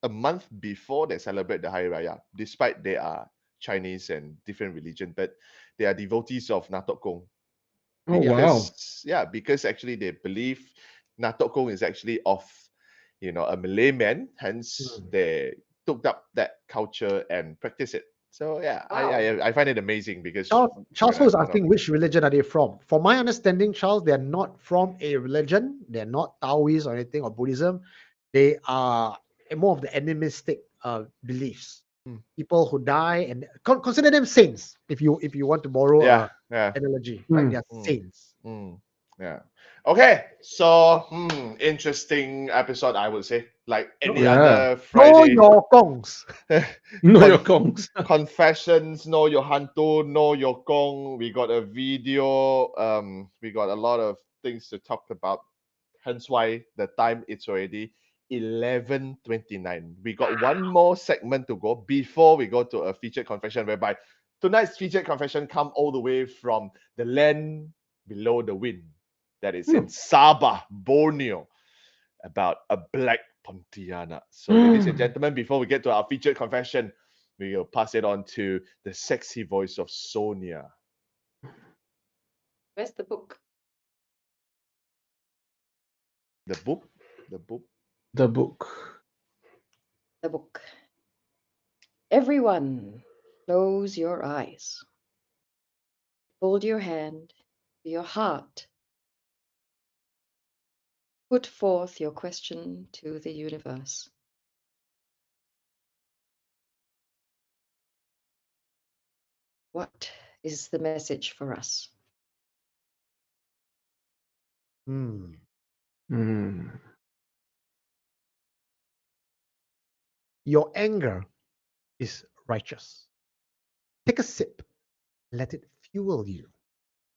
a month before they celebrate the Hari Raya, despite they are Chinese and different religion, but they are devotees of Natok Kong. Oh, wow. Because actually they believe Natok Kong is actually of, a Malay man, hence they took up that culture and practice it. So I find it amazing because Charles was asking which religion are they from. From my understanding, Charles, they are not from a religion. They're not Taoist or anything or Buddhism. They are more of the animistic beliefs. People who die and consider them saints. If you want to borrow analogy, right? They are saints. Yeah. Okay. So interesting episode, I would say. Like any other Friday. Know your kongs. Know your kongs. Confessions, know your hantu, know your kong. We got a video. We got a lot of things to talk about. Hence why the time it's already 11:29. We got one more segment to go before we go to a featured confession, whereby tonight's featured confession come all the way from the land below the wind. That is in Sabah, Borneo, about a black Pontianak. So, ladies and gentlemen, before we get to our featured confession, we will pass it on to the sexy voice of Sonia. Where's the book? The book? The book? The book. The book. Everyone, close your eyes. Hold your hand to your heart. Put forth your question to the universe. What is the message for us? Hmm. Your anger is righteous. Take a sip. Let it fuel you.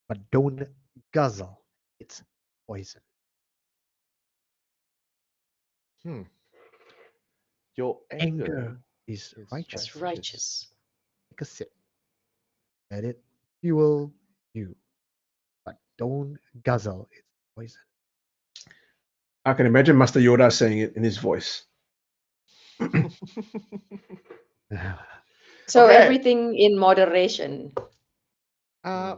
But don't guzzle its poison. Your Anger is righteous. It's righteous. Take a sip. Let it fuel you. But don't guzzle its poison. I can imagine Master Yoda saying it in his voice. So Okay. everything in moderation. I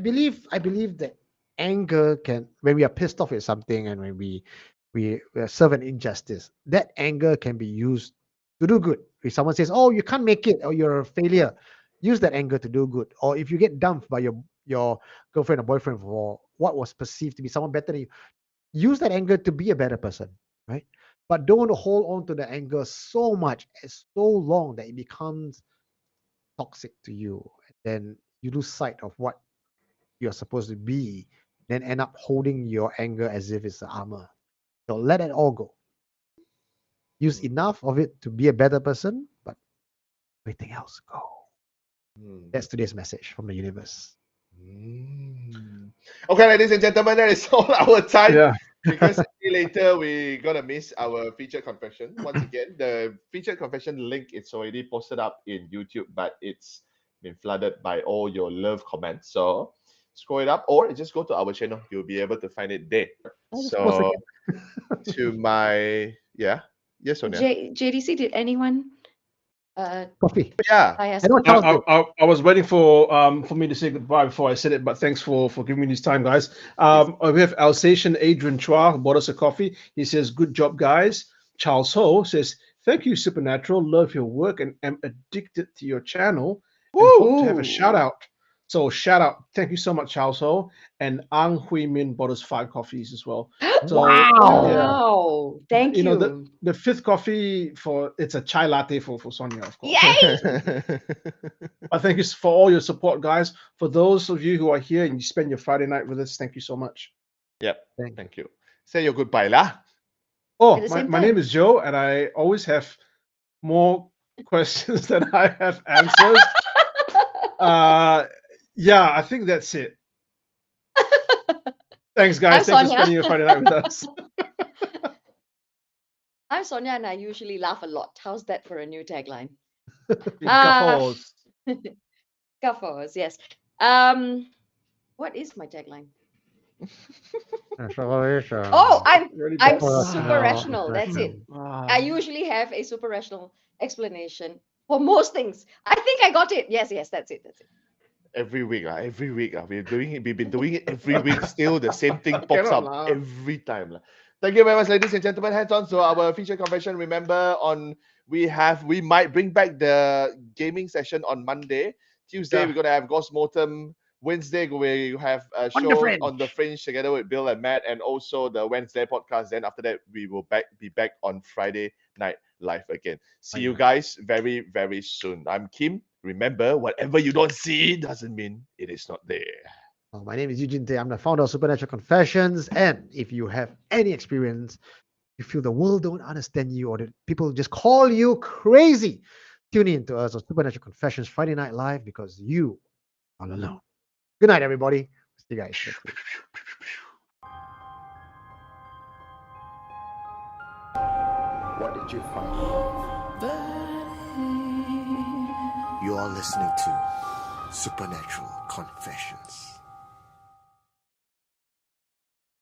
believe that anger can, when we are pissed off at something and when we serve an injustice, that anger can be used to do good. If someone says, "Oh, you can't make it," or "You're a failure," use that anger to do good. Or if you get dumped by your girlfriend or boyfriend for what was perceived to be someone better than you, use that anger to be a better person, right? But don't hold on to the anger so much and so long that it becomes toxic to you. And then you lose sight of what you're supposed to be, then end up holding your anger as if it's armor. So let it all go. Use enough of it to be a better person, but everything else go. That's today's message from the universe. Okay, ladies and gentlemen, that is all our time. Yeah. Because later we're gonna miss our featured confession. Once again, the featured confession link is already posted up in YouTube, but it's been flooded by all your love comments. So scroll it up or just go to our channel. You'll be able to find it there. So to my yes, Sonia. JDC, did anyone Coffee. Yeah. I I was waiting for me to say goodbye before I said it, but thanks for giving me this time, guys. We have Alsatian Adrian Chua who bought us a coffee. He says, "Good job, guys." Charles Ho says, "Thank you, Supernatural. Love your work and am addicted to your channel. And hope to have a shout out." So shout out. Thank you so much, Charles Ho. And Ang Hui Min bought us 5 coffees as well. So, Wow. Thank you. You know, the 5th coffee it's a chai latte for Sonia, of course. Yay! But thank you for all your support, guys. For those of you who are here and you spend your Friday night with us, thank you so much. Yep. Thank you. Say your goodbye, lah. Oh, At the same my time. name is Joe, and I always have more questions than I have answers. Yeah, I think that's it. Thanks, guys. Thanks for Sonia. spending your Friday night with us. I'm Sonia and I usually laugh a lot. How's that for a new tagline? Guffaws. Guffaws, yes. What is my tagline? Oh, I'm super rational. That's it. I usually have a super rational explanation for most things. I think I got it. Yes, that's it. Every week, we've been doing it every week. Still, the same thing pops up every time. Thank you very much, ladies and gentlemen. Hands on to our feature convention. Remember, we might bring back the gaming session on Monday. Tuesday, we're gonna have Ghost Mortem. Wednesday, we have a show on the Fringe together with Bill and Matt, and also the Wednesday podcast. Then after that, we will be back on Friday night live again. See you guys very, very soon. I'm Kim. Remember, whatever you don't see doesn't mean it is not there. My name is Eugene Tay. I'm the founder of Supernatural Confessions. And if you have any experience, you feel the world don't understand you or that people just call you crazy, tune in to us on Supernatural Confessions Friday Night Live because you are alone. Good night, everybody. See you guys next week. What did you find? You are listening to Supernatural Confessions.